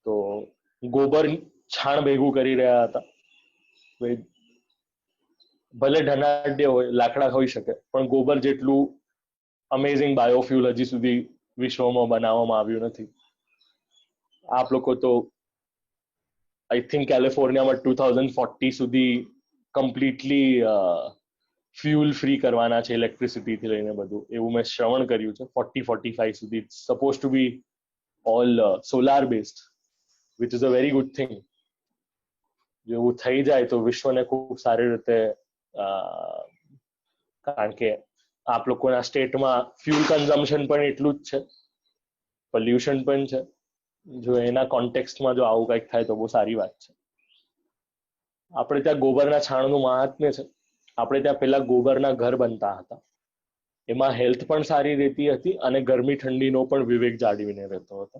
તો ગોબર છાણ ભેગું કરી રહ્યા હતા. ભલે ધનાઢ્ય હોય, લાકડા હોઈ શકે, પણ ગોબર જેટલું અમેઝિંગ બાયોફ્યુલ હજી સુધી વિશ્વમાં બનાવવામાં આવ્યું નથી. આપ લોકો તો આઈ થિંક કેલિફોર્નિયામાં 2040 સુધી કમ્પ્લીટલી ફ્યુલ ફ્રી કરવાના છે, ઇલેક્ટ્રિસિટીથી લઈને બધું, એવું મેં શ્રવણ કર્યું છે. 40-45 સુધી suppose to be all solar based, which is a very good thing. જો એવું થઈ જાય તો વિશ્વને ખૂબ સારી રીતે, કારણ કે આપ લોકોના સ્ટેટમાં ફ્યુલ કન્ઝમ્પશન પણ એટલું જ છે, પોલ્યુશન પણ છે. જો એના કોન્ટેક્સ્ટમાં જો આવું કંઈક થાય તો બહુ સારી વાત છે. આપણે ત્યાં ગોબરના છાણનું મહાત્મ્ય છે. આપણે ત્યાં પેલા ગોબરના ઘર બનતા હતા, એમાં હેલ્થ પણ સારી રહેતી હતી અને ગરમી ઠંડીનો પણ વિવેક જાળવીને રહેતો હતો.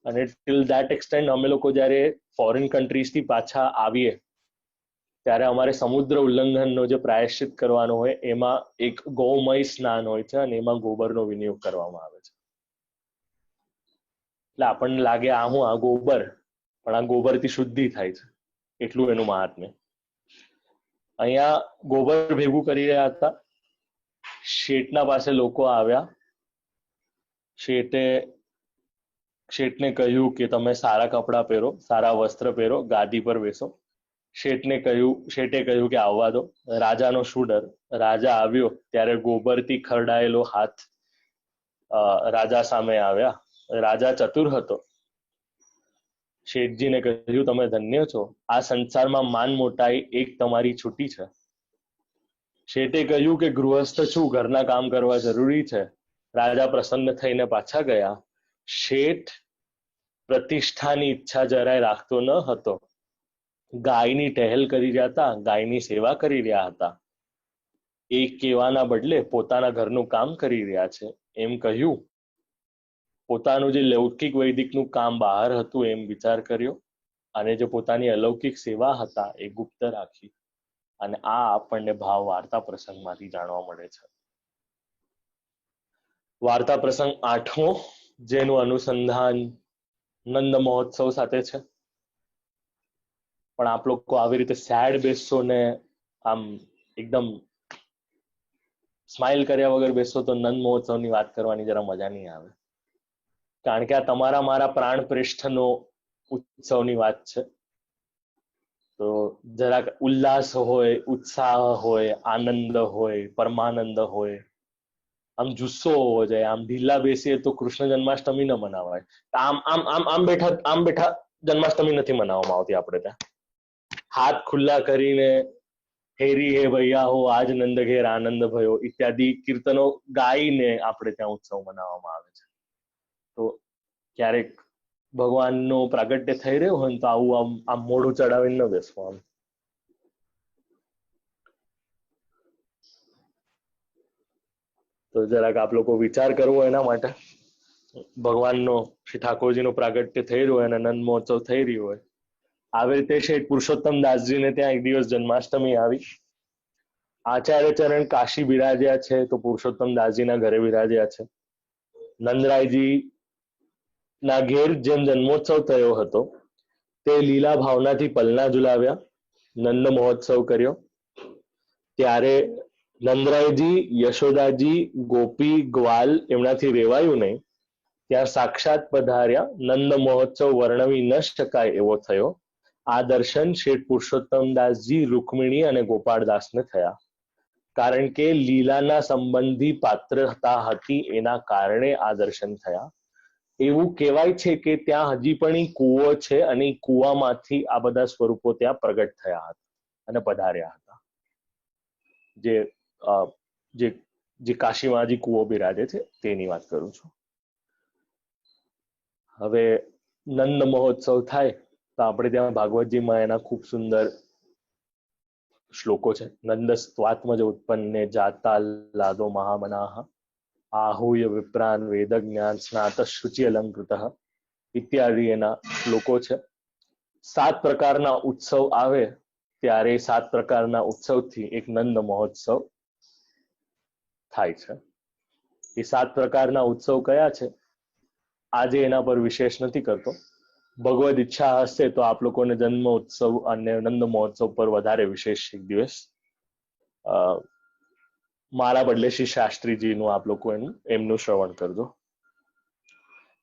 અને ટિલ ધેટ એક્સટેન્ડ અમે લોકો જ્યારે ફોરેન કન્ટ્રીઝથી પાછા આવીએ ત્યારે અમારે સમુદ્ર ઉલ્લંઘનનો જે પ્રાયશ્ચિત કરવાનો હોય એમાં એક ગૌમય સ્નાન હોય છે અને એમાં ગોબરનો વિનિયોગ કરવામાં આવે છે. એટલે આપણને લાગે આ હું આ ગોબર, પણ આ ગોબરથી શુદ્ધિ થાય છે, એટલું એનું મહાત્મ્ય. અહીંયા ગોબર ભેગું કરી રહ્યા હતા. શેઠના પાસે લોકો આવ્યા. શેઠને કહ્યું કે તમે સારા કપડાં પહેરો, સારા વસ્ત્ર પહેરો, ગાદી પર બેસો. શેઠે કહ્યું કે આવવા દો. રાજાનો શું ડર? રાજા આવ્યો ત્યારે ગોબરથી ખરડાયેલો હાથ રાજા સામે આવ્યા. રાજા ચતુર હતો. શેઠજીને કહ્યું તમે ધન્ય છો, આ સંસારમાં માન મોટાઈ એક તમારી છૂટી છે. શેઠે કહ્યું કે ગૃહસ્થ છું, ઘરના કામ કરવા જરૂરી છે. રાજા પ્રસન્ન થઈને પાછા ગયા. શેઠ પ્રતિષ્ઠાની ઈચ્છા જરાય રાખતો ન હતો. ગાયની ટહેલ કરી રહ્યા હતા, ગાયની સેવા કરી રહ્યા હતા. એ કહેવાના બદલે પોતાના ઘરનું કામ કરી રહ્યા છે એમ કહ્યું. પોતાનું જે લૌકિક વૈદિકનું કામ બહાર હતું એમ વિચાર કર્યો અને જે પોતાની અલૌકિક સેવા હતા એ ગુપ્ત રાખી. અને આ આપણને ભાવ વાર્તા પ્રસંગમાંથી જાણવા મળે છે. વાર્તા પ્રસંગ 8મો, જેનું અનુસંધાન નંદ મહોત્સવ સાથે છે. પણ આપ લોકો આવી રીતે સેડ બેસશો ને આમ એકદમ સ્માઇલ કર્યા વગર બેસો તો નંદ મહોત્સવની વાત કરવાની જરા મજા નહીં આવે, કારણ કે આ તમારા મારા પ્રાણ પ્રેષ્ઠનો ઉત્સવની વાત છે. તો જરાક ઉલ્લાસ હોય, ઉત્સાહ હોય, આનંદ હોય, પરમાનંદ હોય, આમ જુસ્સો હોવો જોઈએ. આમ ઢીલા બેસીએ તો કૃષ્ણ જન્માષ્ટમી ન મનાવાય. આમ બેઠા જન્માષ્ટમી નથી મનાવવામાં આવતી આપણે ત્યાં. હાથ ખુલ્લા કરીને હેરી હે ભૈયા હો આજ નંદ ઘેર આનંદ ભયો ઇત્યાદિ કીર્તનો ગાઈને આપણે ત્યાં ઉત્સવ મનાવવામાં આવે છે. તો ક્યારેક ભગવાનનો પ્રાગટ્ય થઈ રહ્યો હોય તો આવું આમ મોઢું ચડાવીને ન બેસવું. આમ તો જરાક આપ લોકો વિચાર કરવો એના માટે. ભગવાનનો શ્રી ઠાકોરજીનો પ્રાગટ્ય થઈ રહ્યો હોય અને નંદ મહોત્સવ થઈ રહ્યો હોય. આવી રીતે શેઠ પુરુષોત્તમ દાસજીને ત્યાં એક દિવસ જન્માષ્ટમી આવી. આચાર્ય ચરણ કાશી બિરાજ્યા છે તો પુરુષોત્તમ દાસજીના ઘરે બિરાજ્યા છે. નંદરાયજી ના ઘેર જેમ જન્મોત્સવ થયો હતો તે લીલા ભાવનાથી પલના ઝુલાવ્યા, નંદ મહોત્સવ કર્યો. ત્યારે નંદરાયજી, યશોદાજી, ગોપી, ગ્વાલ એમનાથી રેવાયું નહીં. ત્યાં સાક્ષાત પધાર્યા. નંદ મહોત્સવ વર્ણવી ન શકાય એવો થયો. આ દર્શન શેઠ પુરુષોત્તમદાસજી, રૂકમિણી અને ગોપાળદાસને થયા. કારણ કે લીલાના સંબંધી પાત્રતા હતી એના કારણે આ દર્શન થયા. એવું કહેવાય છે કે ત્યાં હજી પણ કૂવો છે અને કૂવામાંથી આ બધા સ્વરૂપો ત્યાં પ્રગટ થયા હતા અને પધાર્યા હતા. જે કાશીમાં હજી કૂવો બિરાજે છે તેની વાત કરું છું. હવે નંદ મહોત્સવ થાય તો આપણે ત્યાં ભાગવતજીમાં એના ખૂબ સુંદર શ્લોકો છે. નંદ સ્વાત્મજ ઉત્પન્ને જાતા લાદો મહામનાહ આહુય વિપ્રાન વેદ જ્ઞાન સ્નાત શુચિ અલંકૃત ઇત્યાદિ એના શ્લોકો છે. 7 પ્રકારના ઉત્સવ આવે ત્યારે 7 પ્રકારના ઉત્સવથી એક નંદ મહોત્સવ થાય છે. એ 7 પ્રકારના ઉત્સવ કયા છે આજે એના પર વિશેષ નથી કરતો. ભગવદ ઈચ્છા હશે તો આપ લોકોને જન્મ ઉત્સવ અને નંદ મહોત્સવ પર વધારે વિશેષ એક દિવસ મારા બદલે શ્રી શાસ્ત્રીજીનું આપ લોકો એમનું શ્રવણ કરજો.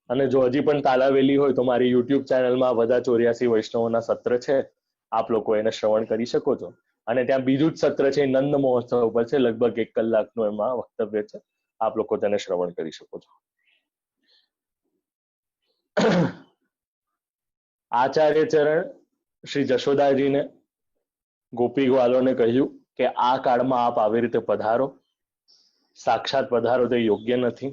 અને જો હજી પણ તાલાવેલી હોય તો મારી યુટ્યુબ ચેનલમાં બધા 84 વૈષ્ણવોના સત્ર છે, આપ લોકો એને શ્રવણ કરી શકો છો. અને ત્યાં બીજું જ સત્ર છે નંદ મહોત્સવ પર છે, લગભગ 1 કલાકનું એમાં વક્તવ્ય છે. આપ લોકો તેને શ્રવણ કરી શકો છો. આચાર્ય ચરણ શ્રી જશોદાજીને, ગોપી ગ્વાલોને કહ્યું કે આ કાળમાં આપ આવી રીતે પધારો. સાક્ષાત પધારો તે યોગ્ય નથી,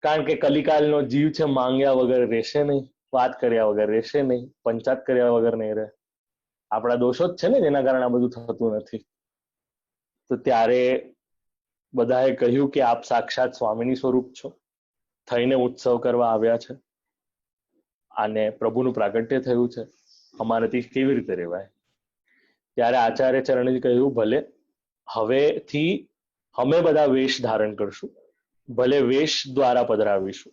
કારણ કે કલિકાલનો જીવ છે, માંગ્યા વગર રહેશે નહીં, વાત કર્યા વગર રહેશે નહીં, પંચાત કર્યા વગર નહીં રહે. આપણા દોષો જ છે ને જેના કારણે આ બધું થતું નથી. તો ત્યારે બધાએ કહ્યું કે આપ સાક્ષાત સ્વામીની સ્વરૂપ છો, થઈને ઉત્સવ કરવા આવ્યા છે અને પ્રભુનું પ્રાગટ્ય થયું છે, અમારાથી કેવી રીતે રહેવાય. ત્યારે આચાર્ય ચરણજી કહ્યું ભલે હવેથી અમે બધા વેશ ધારણ કરશું, ભલે વેશ દ્વારા પધરાવીશું.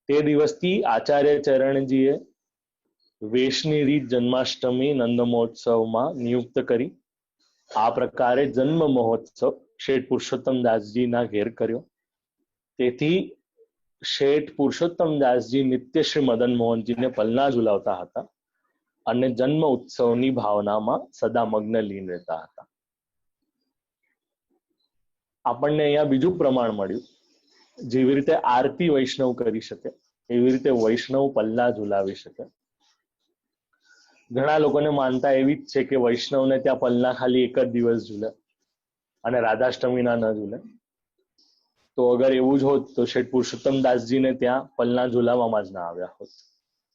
તે દિવસથી આચાર્ય ચરણજીએ વેશની રીત જન્માષ્ટમી નંદ મહોત્સવમાં નિયુક્ત કરી. આ પ્રકારે જન્મ મહોત્સવ શેઠ પુરુષોત્તમ દાસજીના ઘેર કર્યો. તેથી શેઠ પુરુષોત્તમ દાસજી નિત્ય શ્રી મદન મોહનજીને પલના ઝુલાવતા હતા અને જન્મ ઉત્સવની ભાવનામાં સદા મગ્ન લીન રહેતા હતા. આપણને અહીંયા બીજું પ્રમાણ મળ્યું, જેવી રીતે આરતી વૈષ્ણવ કરી શકે એવી રીતે વૈષ્ણવ પલના ઝુલાવી શકે. ઘણા લોકોને માનતા એવી જ છે કે વૈષ્ણવને ત્યાં પલના ખાલી 1 જ દિવસ ઝૂલે અને રાધાષ્ટમીના ન ઝૂલે. તો અગર એવું જ હોત તો શેઠ પુરુષોત્તમ દાસજીને ત્યાં પલના ઝુલાવવામાં જ ના આવ્યા હોત,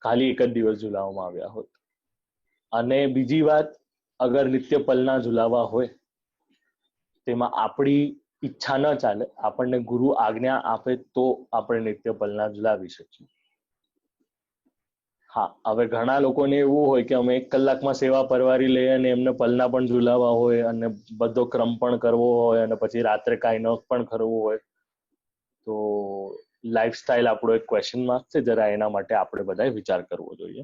ખાલી 1 જ દિવસ ઝુલાવવામાં આવ્યા હોત. અને બીજી વાત, અગર નિત્ય પલના ઝુલાવવા હોય તેમાં આપણી ઈચ્છા ન ચાલે, આપણને ગુરુ આજ્ઞા આપે તો આપણે નિત્ય પલના ઝુલાવી શકીએ. હા, હવે ઘણા લોકોને એવું હોય કે અમે 1 કલાકમાં સેવા પરવારી લઈએ અને એમને પલના પણ ઝુલાવવા હોય અને બધો ક્રમ પણ કરવો હોય અને પછી રાત્રે કાંઈ ન પણ કરવું હોય, તો લાઈફસ્ટાઈલ આપણો એક ક્વેશ્ચન માર્ક છે. જરા એના માટે આપણે બધાએ વિચાર કરવો જોઈએ.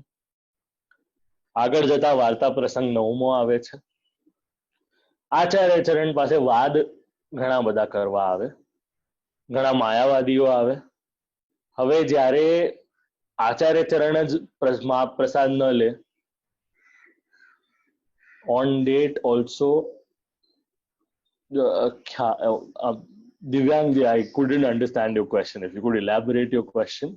આગળ જતા વાર્તા પ્રસંગ 9મો આવે છે. આચાર્ય ચરણ પાસે વાદ ઘણા બધા કરવા આવે, ઘણા માયાવાદીઓ આવે. હવે જ્યારે આચાર્ય ચરણ જ મહાપ્રસાદ ન લે, on date also, Divyang, I couldn't understand your question. If you could elaborate your question.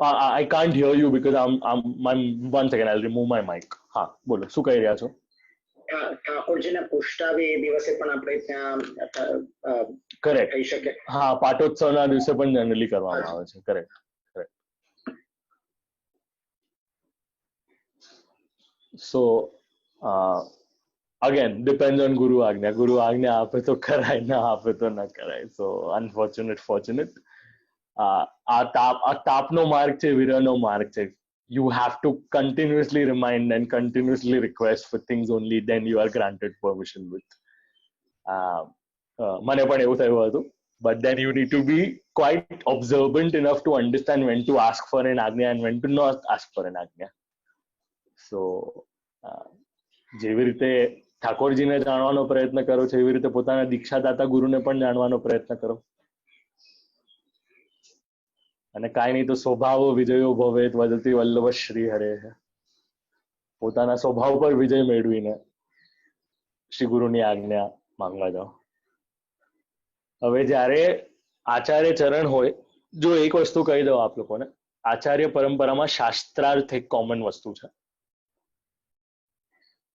I can't hear you because I'm 1 second, I'll remove my mic. હા બોલો, શું કહી રહ્યા છો? ઠાકોરજીના પુષ્ટાવે એ દિવસે પણ આપણે ત્યાં કરેક્ટ થઈ શકે. હા, પાટોત્સવના દિવસે પણ જનરલી કરવામાં આવે છે. Correct. So again, depends on Guru Agnya. Guru Agnya આપે તો કરાય, ના આપે તો ના કરાય. So fortunate. આ તાપનો માર્ગ છે, વિરહનો માર્ગ છે. You have to continuously remind and continuously request for things, only then you are granted permission with. મને પણ એવું થયું હતું. But then you need to be quite observant enough to understand when to ask for an agnya and when to not ask for an agnya. So જેવી રીતે ઠાકોરજીને જાણવાનો પ્રયત્ન કરો છો, એવી રીતે પોતાના દીક્ષાદાતા ગુરુને પણ જાણવાનો પ્રયત્ન કરો. અને કાંઈ નહીં તો સ્વભાવ વિજયો ભવેત વદતિ વલ્લભ શ્રી હરે. પોતાના સ્વભાવ પર વિજય મેળવીને શ્રી ગુરુની આજ્ઞા માંગવા જાઓ. હવે જ્યારે આચાર્ય ચરણ હોય, જો એક વસ્તુ કહી દઉં આપ લોકોને, આચાર્ય પરંપરામાં શાસ્ત્રાર્થ એક કોમન વસ્તુ છે.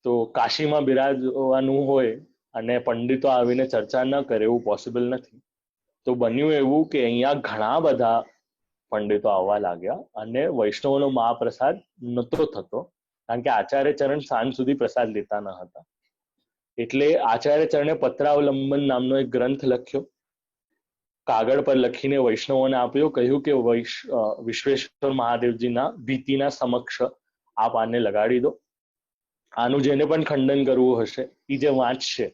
તો કાશીમાં બિરાજવાનું હોય અને પંડિતો આવીને ચર્ચા ન કરે એવું પોસિબલ નથી. તો બન્યું એવું કે અહીંયા ઘણા બધા પંડિતો આવવા લાગ્યા અને વૈષ્ણવનો મહાપ્રસાદ નહોતો થતો, કારણ કે આચાર્ય ચરણ સાંજ સુધી પ્રસાદ લેતા ન હતા. એટલે આચાર્ય ચરણે પત્રાવલંબન નામનો એક ગ્રંથ લખ્યો, કાગળ પર લખીને વૈષ્ણવોને આપ્યો, કહ્યું કે વિશ્વેશ્વર મહાદેવજીના ભીતિના સમક્ષ આપ આને લગાડી દો. આનું જેને પણ ખંડન કરવું હશે એ જે વાંચશે,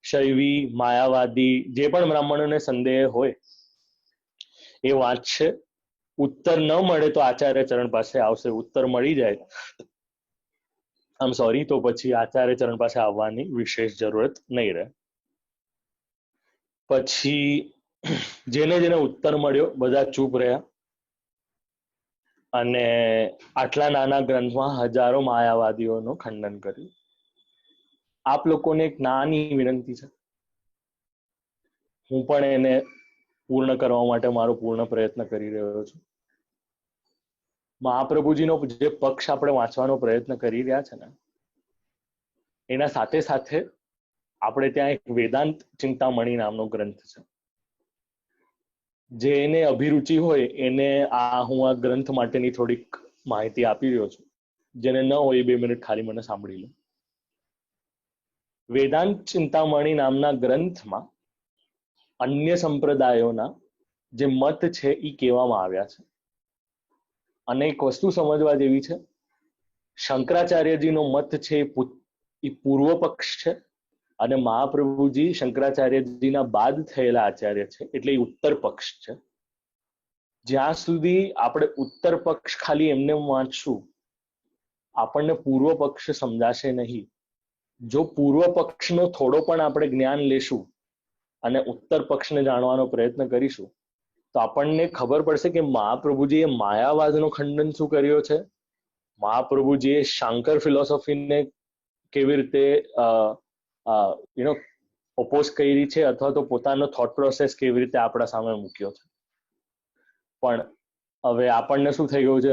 શૈવી માયાવાદી જે પણ બ્રાહ્મણોને સંદેહ હોય એ વાંચશે. ઉત્તર ન મળે તો આચાર્ય ચરણ પાસે આવશે, ઉત્તર મળી જાય તો પછી આચાર્ય ચરણ પાસે આવવાની વિશેષ જરૂરત નહીં રહે. પછી જેને જેને ઉત્તર મળ્યો બધા ચૂપ રહ્યા અને આટલા નાના ગ્રંથમાં હજારો માયાવાદીઓનું ખંડન કર્યું. આપ લોકોને એક નાની વિનંતી છે, હું પણ એને પૂર્ણ કરવા માટે મારો પૂર્ણ પ્રયત્ન કરી રહ્યો છું. મહાપ્રભુજીનો જે પક્ષ આપણે વાંચવાનો પ્રયત્ન કરી રહ્યા છે ને, એના સાથે સાથે આપણે ત્યાં એક વેદાંત ચિંતામણી નામનો ગ્રંથ છે. જેને અભિરુચિ હોય એને હું આ ગ્રંથ માટેની થોડીક માહિતી આપી રહ્યો છું. જેને ન હોય 2 મિનિટ ખાલી મને સાંભળી લો. વેદાંત ચિંતામણી નામના ગ્રંથમાં અન્ય સંપ્રદાયોના જે મત છે એ કહેવામાં આવ્યા છે. અને એક વસ્તુ સમજવા જેવી છે, શંકરાચાર્યજીનો મત છે એ પૂર્વ પક્ષ છે અને મહાપ્રભુજી શંકરાચાર્યજીના બાદ થયેલા આચાર્ય છે એટલે એ ઉત્તર પક્ષ છે. જ્યાં સુધી આપણે ઉત્તર પક્ષ ખાલી એમને વાંચશું, આપણને પૂર્વ પક્ષ સમજાશે નહીં. જો પૂર્વ પક્ષનો થોડો પણ આપણે જ્ઞાન લેશું અને ઉત્તર પક્ષને જાણવાનો પ્રયત્ન કરીશું તો આપણને ખબર પડશે કે મહાપ્રભુજીએ માયાવાદનો ખંડન શું કર્યો છે, મહાપ્રભુજીએ શાંકર ફિલોસોફીને કેવી રીતે ઓપોઝ કરી છે, અથવા તો પોતાનો થોટ પ્રોસેસ કેવી રીતે આપણા સામે મૂક્યો છે. પણ હવે આપણને શું થઈ ગયું છે,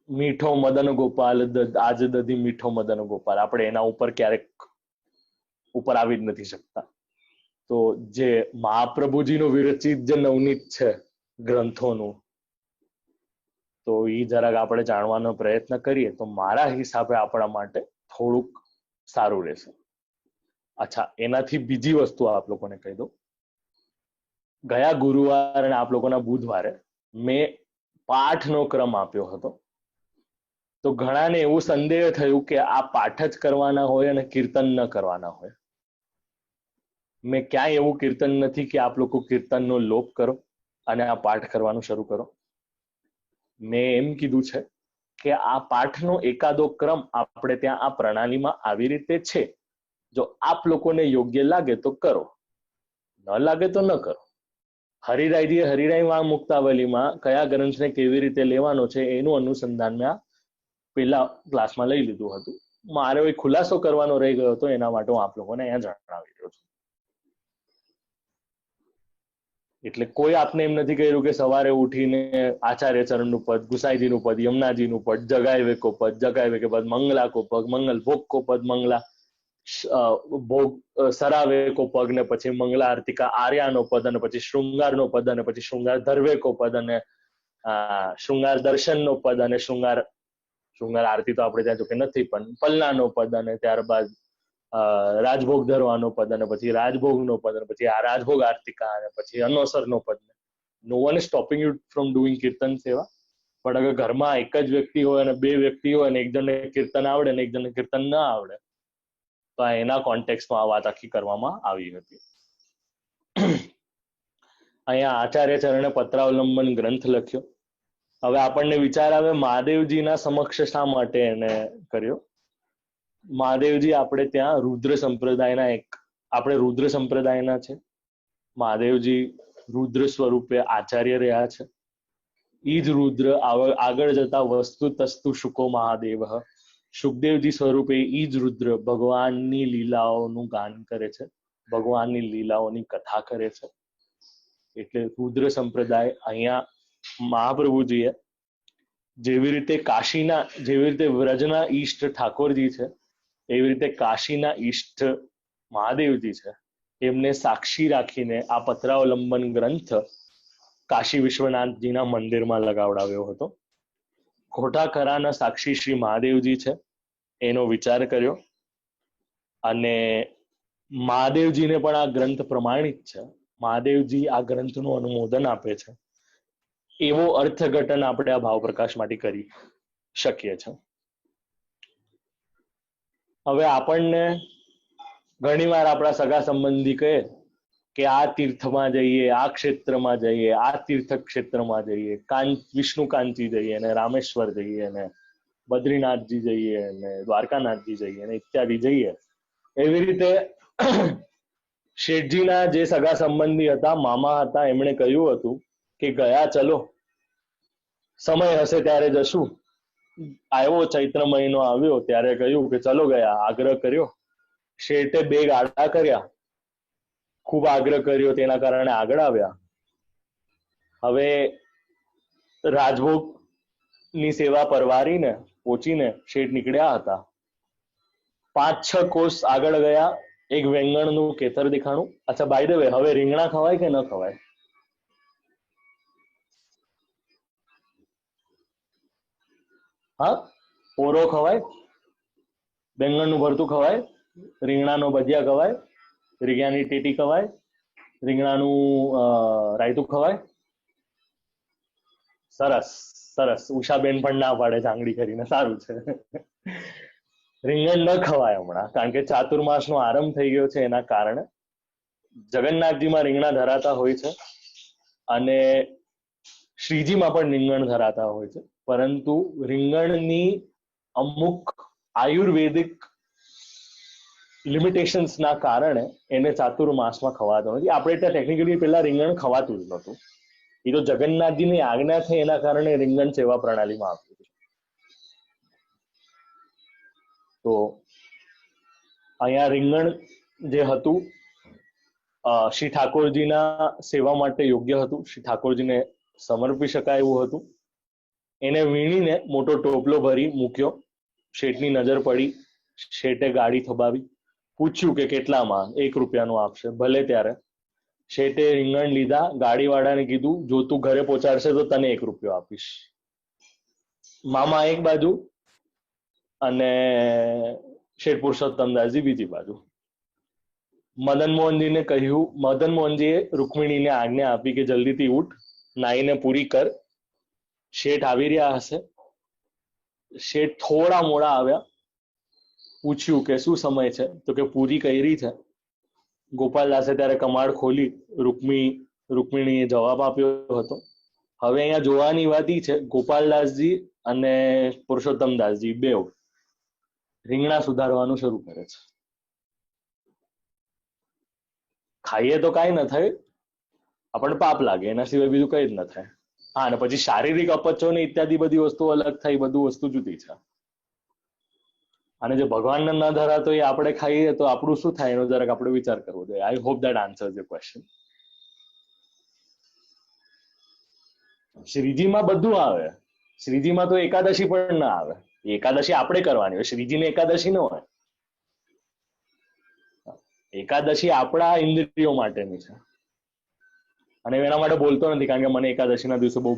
મીઠો મદન ગોપાલ, આજ દધી મીઠો મદન ગોપાલ, આપણે એના ઉપર ક્યારેક ઉપર આવી જ નથી શકતા. તો જે મહાપ્રભુજીનું વિરચિત જે નવનીત છે ગ્રંથોનું, તો એ જરાક આપણે જાણવાનો પ્રયત્ન કરીએ તો મારા હિસાબે આપણા માટે થોડુંક સારું રહેશે. અચ્છા, એનાથી બીજી વસ્તુ આપ લોકોને કહી દઉં. ગયા ગુરુવાર અને આપ લોકોના બુધવારે મેં પાઠનો ક્રમ આપ્યો હતો. તો ઘણાને એવું સંદેહ થયું કે આ પાઠ જ કરવાના હોય અને કીર્તન ન કરવાના હોય. મેં ક્યાંય એવું કીર્તન નથી કે આપ લોકો કીર્તનનો લોપ કરો અને આ પાઠ કરવાનું શરૂ કરો. મેં એમ કીધું છે કે આ પાઠનો એકાદો ક્રમ આપણે ત્યાં આ પ્રણાલીમાં આવી રીતે છે, જો આપ લોકોને યોગ્ય લાગે તો કરો, ન લાગે તો ન કરો. હરિરાયજીએ હરિરાય વાંગ મુક્તાવલીમાં કયા ગ્રંથને કેવી રીતે લેવાનો છે એનું અનુસંધાન મેં પેલા ક્લાસમાં લઈ લીધું હતું. મારે એક ખુલાસો કરવાનો રહી ગયો હતો, એના માટે હું આપ લોકોને અહીંયા જણાવી રહ્યો છું. એટલે કોઈ આપને એમ નથી કહ્યું કે સવારે ઉઠીને આચાર્ય ચરણનું પદ, ગુસાઈજીનું પદ, યમુનાજીનું પદ, જગાય કો પદ, જગાય વે કે પદ, મંગલા કો પગ, મંગલ ભોગ કો પદ, મંગલા ભોગ સરાવે કો પગ ને પછી મંગલા આરતિકા આર્યાનો પદ અને પછી શૃંગારનો પદ અને પછી શૃંગાર ધર્વે કો પદ અને શૃંગાર દર્શનનો પદ અને શૃંગાર આરતી તો આપણે ત્યાં જોકે નથી, પણ પલ્લાનો પદ અને ત્યારબાદ રાજભોગ ધરવાનો પદ અને પછી રાજભોગનો પદ અને પછી આ રાજભોગ આરતિકા અને પછી અનોસરનો પદ. No one is stopping you from doing kirtan seva, પણ અગર ઘરમાં એક જ વ્યક્તિ હોય અને બે વ્યક્તિ હોય અને એક જણને કીર્તન આવડે અને એક જણને કીર્તન ન આવડે, તો એના કોન્ટેક્સ્ટમાં આ વાત આખી કરવામાં આવી હતી. અહીંયા આચાર્ય ચરણે પત્રાવલંબન ગ્રંથ લખ્યો. હવે આપણને વિચાર આવે મહાદેવજીના સમક્ષ શા માટે એને કર્યો. મહાદેવજી આપણે ત્યાં રુદ્ર સંપ્રદાયના આપણે રુદ્ર સંપ્રદાયના છે. મહાદેવજી રુદ્ર સ્વરૂપે આચાર્ય રહ્યા છે. ઈ જ રુદ્ર આગળ જતા વસ્તુ તસ્તુ શુકો મહાદેવ, સુખદેવજી સ્વરૂપે ઈ જ રુદ્ર ભગવાનની લીલાઓનું ગાન કરે છે, ભગવાનની લીલાઓની કથા કરે છે. એટલે રુદ્ર સંપ્રદાય અહીંયા મહાપ્રભુજીએ જેવી રીતે વ્રજના ઈષ્ટ ઠાકોરજી છે, એવી રીતે કાશીના ઈષ્ટ મહાદેવજી છે, એમને સાક્ષી રાખીને આ પત્રાવલંબન ગ્રંથ કાશી વિશ્વનાથજીના મંદિરમાં લગાવડાવ્યો હતો. ખોટા ખરાના સાક્ષી શ્રી મહાદેવજી છે, એનો વિચાર કર્યો અને મહાદેવજીને પણ આ ગ્રંથ પ્રમાણિત છે. મહાદેવજી આ ગ્રંથનું અનુમોદન આપે છે, એવો અર્થઘટન આપણે આ ભાવ પ્રકાશમાંથી કરી શકીએ છીએ. હવે આપણને ઘણીવાર આપણા સગા સંબંધી કહે કે આ તીર્થમાં જઈએ, આ ક્ષેત્રમાં જઈએ, આ તીર્થ ક્ષેત્રમાં જઈએ, વિષ્ણુ કાંચી જઈએ અને રામેશ્વર જઈએ અને બદ્રીનાથજી જઈએ અને દ્વારકાનાથજી જઈએ અને ઇત્યાદિ જઈએ. એવી રીતે શેઠજીના જે સગા સંબંધી હતા, મામા હતા, એમણે કહ્યું હતું કે ગયા ચલો, સમય હશે ત્યારે જશું. આવ્યો ચૈત્ર મહિનો આવ્યો ત્યારે કહ્યું કે ચલો ગયા, આગ્રહ કર્યો. શેઠે બે ગાડા કર્યા, ખૂબ આગ્રહ કર્યો, તેના કારણે આગળ આવ્યા. હવે રાજભોગની સેવા પરવારીને પહોંચીને શેઠ નીકળ્યા હતા. 5-6 કોસ આગળ ગયા, એક વેંગણનું કેતર દેખાણું. અચ્છા, બાય ધ વે, હવે રીંગણા ખવાય કે ન ખવાય? હા, ઓરો ખવાય, બેંગણનું ભરતું ખવાય, રીંગણાનો ભજીયા ખવાય, રીંગણાની ટેટી ખવાય, રીંગણાનું રાયતું ખવાય. સરસ સરસ, ઉષાબેન પણ ના પાડે ચાંગડી કરીને, સારું છે. રીંગણ ન ખવાય હમણાં, કારણ કે ચાતુર્માસનો આરંભ થઈ ગયો છે. એના કારણે જગન્નાથજીમાં રીંગણા ધરાતા હોય છે અને શ્રીજીમાં પણ રીંગણ ધરાતા હોય છે, પરંતુ રીંગણની અમુક આયુર્વેદિક લિમિટેશન્સના કારણે એને ચાતુર્માસમાં ખવાતો નથી. આપણે ત્યાં ટેકનિકલી પેલા રીંગણ ખવાતું જ નહોતું. એ તો જગન્નાથજીની આજ્ઞા થઈ એના કારણે રીંગણ સેવા પ્રણાલીમાં આવ્યું છે. તો અહીંયા રીંગણ જે હતું શ્રી ઠાકોરજીના સેવા માટે યોગ્ય હતું, શ્રી ઠાકોરજીને સમર્પી શકાય એવું હતું. એને વીણીને મોટો ટોપલો ભરી મૂક્યો. શેઠની નજર પડી, શેઠે ગાડી થબાવી, પૂછ્યું કે કેટલામાં? 1 રૂપિયાનું આપશે. ભલે. ત્યારે શેઠે રીંગણ લીધા, ગાડીવાળાને કીધું જો તું ઘરે પહોંચાડશે તો તને 1 રૂપિયો આપીશ. મામા એક બાજુ અને શેઠ પુરુષોત્તમદાસજી બીજી બાજુ. મદન મોહનજીને કહ્યું, મદન મોહનજીએ રૂકમિણીને આજ્ઞા આપી કે જલ્દીથી ઉઠ, નાઈને પૂરી કર, શેઠ આવી રહ્યા હશે. શેઠ થોડા મોડા આવ્યા. પૂછ્યું કે શું સમય છે? તો કે પૂરી કરી છે. ગોપાલદાસે ત્યારે કમાડ ખોલી, રૂકમિણીએ જવાબ આપ્યો હતો. હવે અહીંયા જોવાની વાત ઈ છે, ગોપાલદાસજી અને પુરુષોત્તમદાસજી બેવ રીંગણા સુધારવાનું શરૂ કરે છે. ખાઈએ તો કાંઈ ન થાય, આપણને પાપ લાગે, એના સિવાય બીજું કઈ જ ન થાય. હા, અને પછી શારીરિક અપચો ને ઇત્યાદિ બધી વસ્તુ અલગ થઈ, બધું વસ્તુ જુદી છે. અને જે ભગવાનને ન ધરાતો એ આપણે ખાઈએ તો આપણું શું થાય એનો જરાક આપણે વિચાર કરવો જોઈએ. I hope that answers your question. શ્રીજીમાં બધું આવે. શ્રીજીમાં તો એકાદશી પણ ના આવે. એકાદશી આપણે કરવાની હોય, શ્રીજીને એકાદશી ન હોય. એકાદશી આપણા ઇન્દ્રિયો માટેની છે, અને એના માટે બોલતો નથી કારણ કે મને એકાદશીના દિવસે બહુ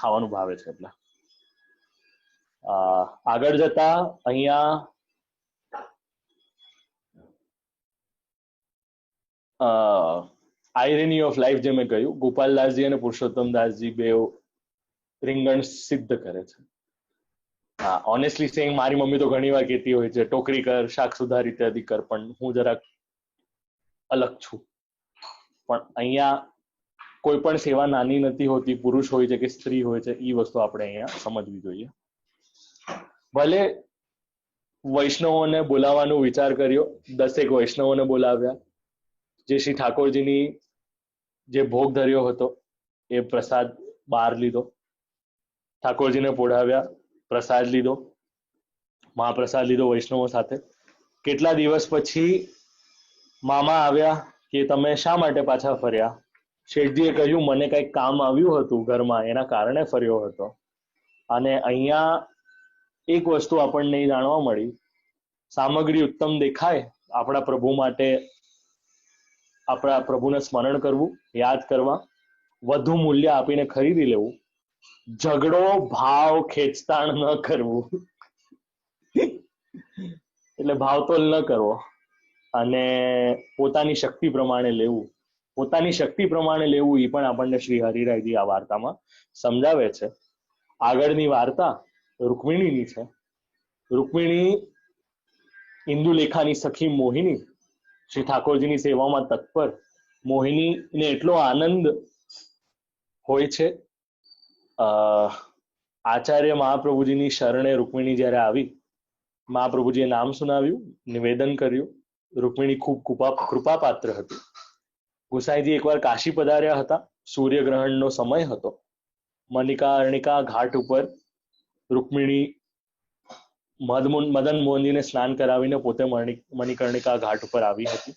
ખાવાનું ભાવે છે. એટલે આગળ જતા અહીંયા આયરની ઓફ લાઈફ જે મેં કહ્યું, ગોપાલદાસજી અને પુરુષોત્તમદાસજી બે રીંગણ સિદ્ધ કરે છે. હા, ઓનેસ્ટલી સેઇંગ મારી મમ્મી તો ઘણી વાર કહેતી હોય છે ટોકરી કર, શાક સુધાર ઇત્યાદિ કર, પણ હું જરાક અલગ છું. પણ અહીંયા કોઈ પણ સેવા નાની નથી હોતી, પુરુષ હોય છે કે સ્ત્રી હોય છે, એ વસ્તુ આપણે અહીંયા સમજવી જોઈએ. ભલે વૈષ્ણવોને બોલાવવાનો વિચાર કર્યો, 10 વૈષ્ણવોને બોલાવ્યા, જે શ્રી ઠાકોરજીની જે ભોગ ધર્યો હતો એ પ્રસાદ બહાર લીધો, ઠાકોરજીને પોઢાવ્યા, પ્રસાદ લીધો, મહાપ્રસાદ લીધો વૈષ્ણવો સાથે. કેટલા દિવસ પછી મામા આવ્યા કે તમે શા માટે પાછા ફર્યા? શેઠજીએ કહ્યું મને કંઈક કામ આવ્યું હતું ઘરમાં, એના કારણે ફર્યો હતો. અને અહીંયા એક વસ્તુ આપણને જાણવા મળી, સામગ્રી ઉત્તમ દેખાય, આપણા પ્રભુ માટે આપણા પ્રભુને સ્મરણ કરવું, યાદ કરવા, વધુ મૂલ્ય આપીને ખરીદી લેવું, ઝઘડો ભાવ ખેંચતાણ ન કરવું, એટલે ભાવતોલ ન કરવો, અને પોતાની શક્તિ પ્રમાણે લેવું. પોતાની શક્તિ પ્રમાણે લેવું એ પણ આપણને શ્રી હરિરાયજી આ વાર્તામાં સમજાવે છે. આગળની વાર્તા રૂકમિણીની છે. રૂકમિણી ઇન્દુલેખાની સખી મોહિની, શ્રી ઠાકોરજીની સેવામાં તત્પર. મોહિનીને એટલો આનંદ હોય છે. આચાર્ય મહાપ્રભુજીની શરણે રૂકમિણી જ્યારે આવી, મહાપ્રભુજીએ નામ સુનાવ્યું, નિવેદન કર્યું. રૂકમિણી ખૂબ કૃપાપાત્ર હતી. ગુસાઈજી એકવાર કાશી પધાર્યા હતા, સૂર્યગ્રહણનો સમય હતો. મણિકા ઘાટ ઉપર રૂકમિણી મદન મોહનજીને સ્નાન કરાવીને પોતે મણિકર્ણિકા ઘાટ ઉપર આવી હતી.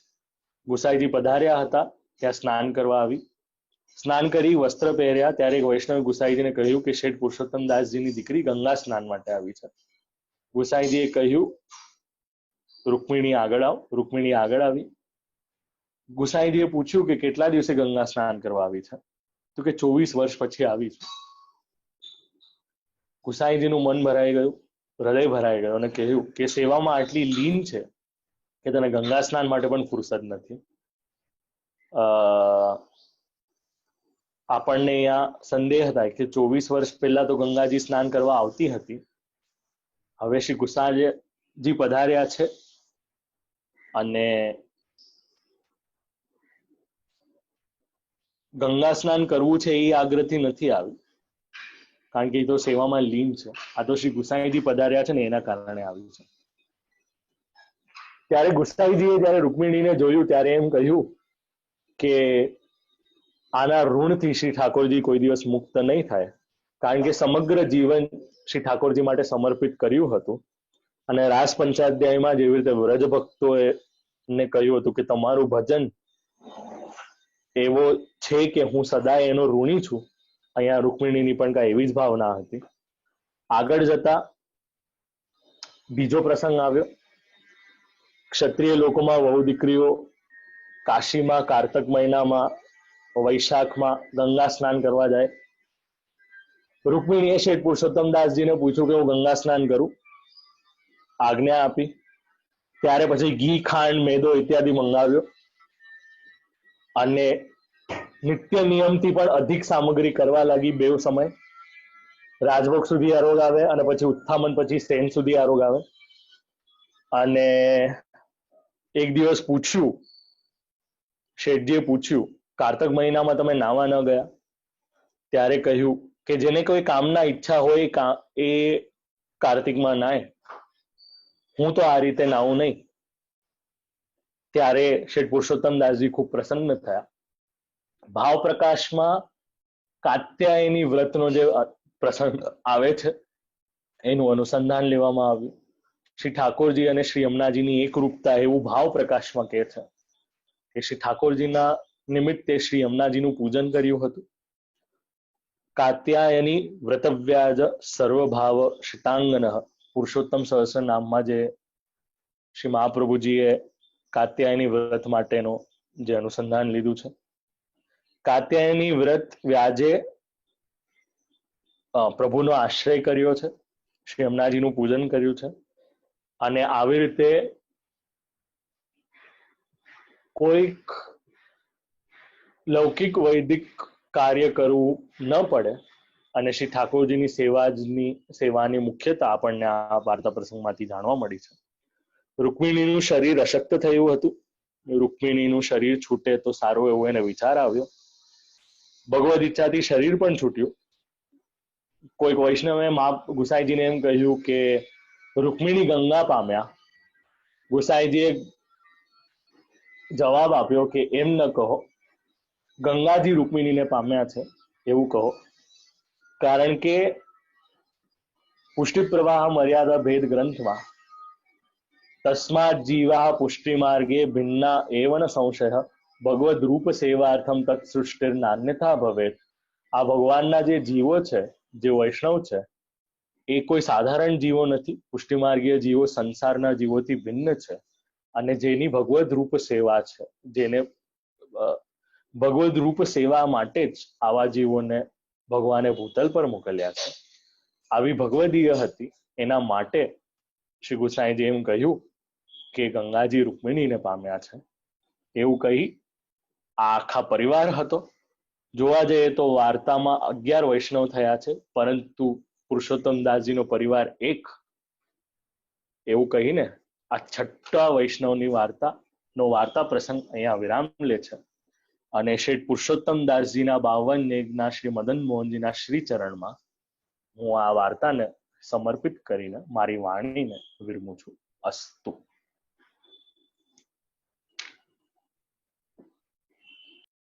ગુસાઈજી પધાર્યા હતા, ત્યાં સ્નાન કરવા આવી. સ્નાન કરી વસ્ત્ર પહેર્યા ત્યારે એક વૈષ્ણવ ગુસાઈજીને કહ્યું કે શેઠ પુરુષોત્તમદાસજીની દીકરી ગંગા સ્નાન માટે આવી છે. ગુસાઈજીએ કહ્યું રૂકમિણી આગળ આવ. રૂકમિણી આગળ આવી. ગુસાઈજીએ પૂછ્યું કે કેટલા દિવસે ગંગા સ્નાન કરવા આવી છે? તો કે 24 વર્ષ પછી આવી છે. ગુસાઈજીનું મન ભરાઈ ગયું, હૃદય ભરાઈ ગયું અને કહ્યું કે સેવામાં આટલી લીન છે કે તને ગંગા સ્નાન માટે પણ ફુરસદ નથી. આપણને અહીંયા સંદેહ થાય કે 24 વર્ષ પહેલા તો ગંગાજી સ્નાન કરવા આવતી હતી, હવે શ્રી ગુસાઈજી પધાર્યા છે અને ગંગા સ્નાન કરવું છે એ આગ્રહથી નથી આવી, કારણ કે એ તો સેવામાં લીન છે. આ તો શ્રી ગુસાઈજી પધાર્યા છે ને એના કારણે આવ્યું છે. ત્યારે ગુસાઈજીએ જયારે રૂકમિણીને જોયું ત્યારે એમ કહ્યું કે આના ઋણથી શ્રી ઠાકોરજી કોઈ દિવસ મુક્ત નહીં થાય, કારણ કે સમગ્ર જીવન શ્રી ઠાકોરજી માટે સમર્પિત કર્યું હતું. અને રાસ પંચાધ્યાયમાં જેવી રીતે વ્રજ ભક્તોએ ને કહ્યું હતું કે તમારું ભજન એવો છે કે હું સદાય એનો ઋણી છું. અહીંયા રૂકમિણીની પણ કાંઈ એવી જ ભાવના હતી. આગળ જતા બીજો પ્રસંગ આવ્યો. ક્ષત્રિય લોકોમાં વહુ દીકરીઓ કાશીમાં કાર્તક મહિનામાં વૈશાખમાં ગંગા સ્નાન કરવા જાય. રૂકમિણીએ શેઠ પુરુષોત્તમદાસજીને પૂછ્યું કે હું ગંગા સ્નાન કરું, આજ્ઞા આપી. ત્યારે પછી ઘી, ખાંડ, મેદો ઇત્યાદિ મંગાવ્યો અને નિત્ય નિયમથી પણ અધિક સામગ્રી કરવા લાગી. બેવ સમય રાજભોગ સુધી આરોગ આવે અને પછી ઉત્થામન પછી સેન સુધી આરોગ આવે. અને એક દિવસ પૂછ્યું, શેઠજીએ પૂછ્યું કાર્તક મહિનામાં તમે નાવા ન ગયા? ત્યારે કહ્યું કે જેને કોઈ કામના ઈચ્છા હોય એ કાર્તિકમાં નાય, હું તો આ રીતે નાવું નહીં. ત્યારે શેઠ પુરુષોત્તમ દાસજી ખૂબ પ્રસન્ન થયા. ભાવ પ્રકાશમાં કાત્યાયની વ્રતનો જે પ્રસંગ આવે છે એનું અનુસંધાન લેવામાં આવ્યું. શ્રી ઠાકોરજી અને શ્રી યમુનાજીની એકરૂપતા એવું ભાવ પ્રકાશમાં કહે છે કે શ્રી ઠાકોરજીના નિમિત્તે શ્રી યમુનાજીનું પૂજન કર્યું હતું. કાત્યાયની વ્રતવ્યાજ સર્વભાવ શિતાંગન, પુરુષોત્તમ સહસ્ર નામમાં જે શ્રી મહાપ્રભુજીએ કાત્યાયની વ્રત માટેનો જે અનુસંધાન લીધું છે. કાત્યાયની વ્રત વ્યાજે પ્રભુનો આશ્રય કર્યો છે, શ્રી યમુનાજીનું પૂજન કર્યું છે. અને આવી રીતે કોઈક લૌકિક વૈદિક કાર્ય કરવું ન પડે અને શ્રી ઠાકોરજીની સેવાની મુખ્યતા આપણને આ વાર્તા પ્રસંગમાંથી જાણવા મળી છે. રૂકમિણીનું શરીર અશક્ત થયું હતું. રૂકમિણીનું શરીર છૂટે તો સારું એવું એને વિચાર આવ્યો. ભગવદ ઈચ્છાથી શરીર પણ છૂટ્યું. કોઈક વૈષ્ણવે ગુસાઈજીને એમ કહ્યું કે રૂકમિણી ગંગા પામ્યા. ગુસાઈજીએ જવાબ આપ્યો કે એમ ન કહો, ગંગાજી રૂકમિણીને પામ્યા છે એવું કહો. કારણ કે પુષ્ટિ પ્રવાહ મર્યાદા ભેદ ગ્રંથમાં તસ્માત જીવા પુષ્ટિ માર્ગે ભિન્ના એવન સંશય ભગવદ રૂપ સેવાર્થમ તત્ સૃષ્ટિર નાન્યથા ભવેત. આ ભગવાનના જે જીવો છે, જે વૈષ્ણવ છે, એ કોઈ સાધારણ જીવો નથી. પુષ્ટિમાર્ગીય જીવો સંસારના જીવોથી ભિન્ન છે અને જેની ભગવદ રૂપ સેવા છે, જેને ભગવદ રૂપ સેવા માટે જ આવા જીવોને ભગવાને ભૂતલ પર મોકલ્યા છે. આવી ભગવદીય હતી, એના માટે શ્રી ગુસાઈજી એમ કહ્યું કે ગંગાજી રૂકમિણીને પામ્યા છે એવું કહી આ આખા પરિવાર હતો. જોવા જઈએ તો વાર્તામાં 11 વૈષ્ણવ થયા છે, પરંતુ પુરુષોત્તમ દાસજીનો પરિવાર એક, એવું કહીને આ 6ઠા વૈષ્ણવની વાર્તા પ્રસંગ અહીંયા વિરામ લે છે. અને શેઠ પુરુષોત્તમ દાસજીના 52 નેગના શ્રી મદન મોહનજીના શ્રી ચરણમાં હું આ વાર્તાને સમર્પિત કરીને મારી વાણીને વિરમું છું. અસ્તુ.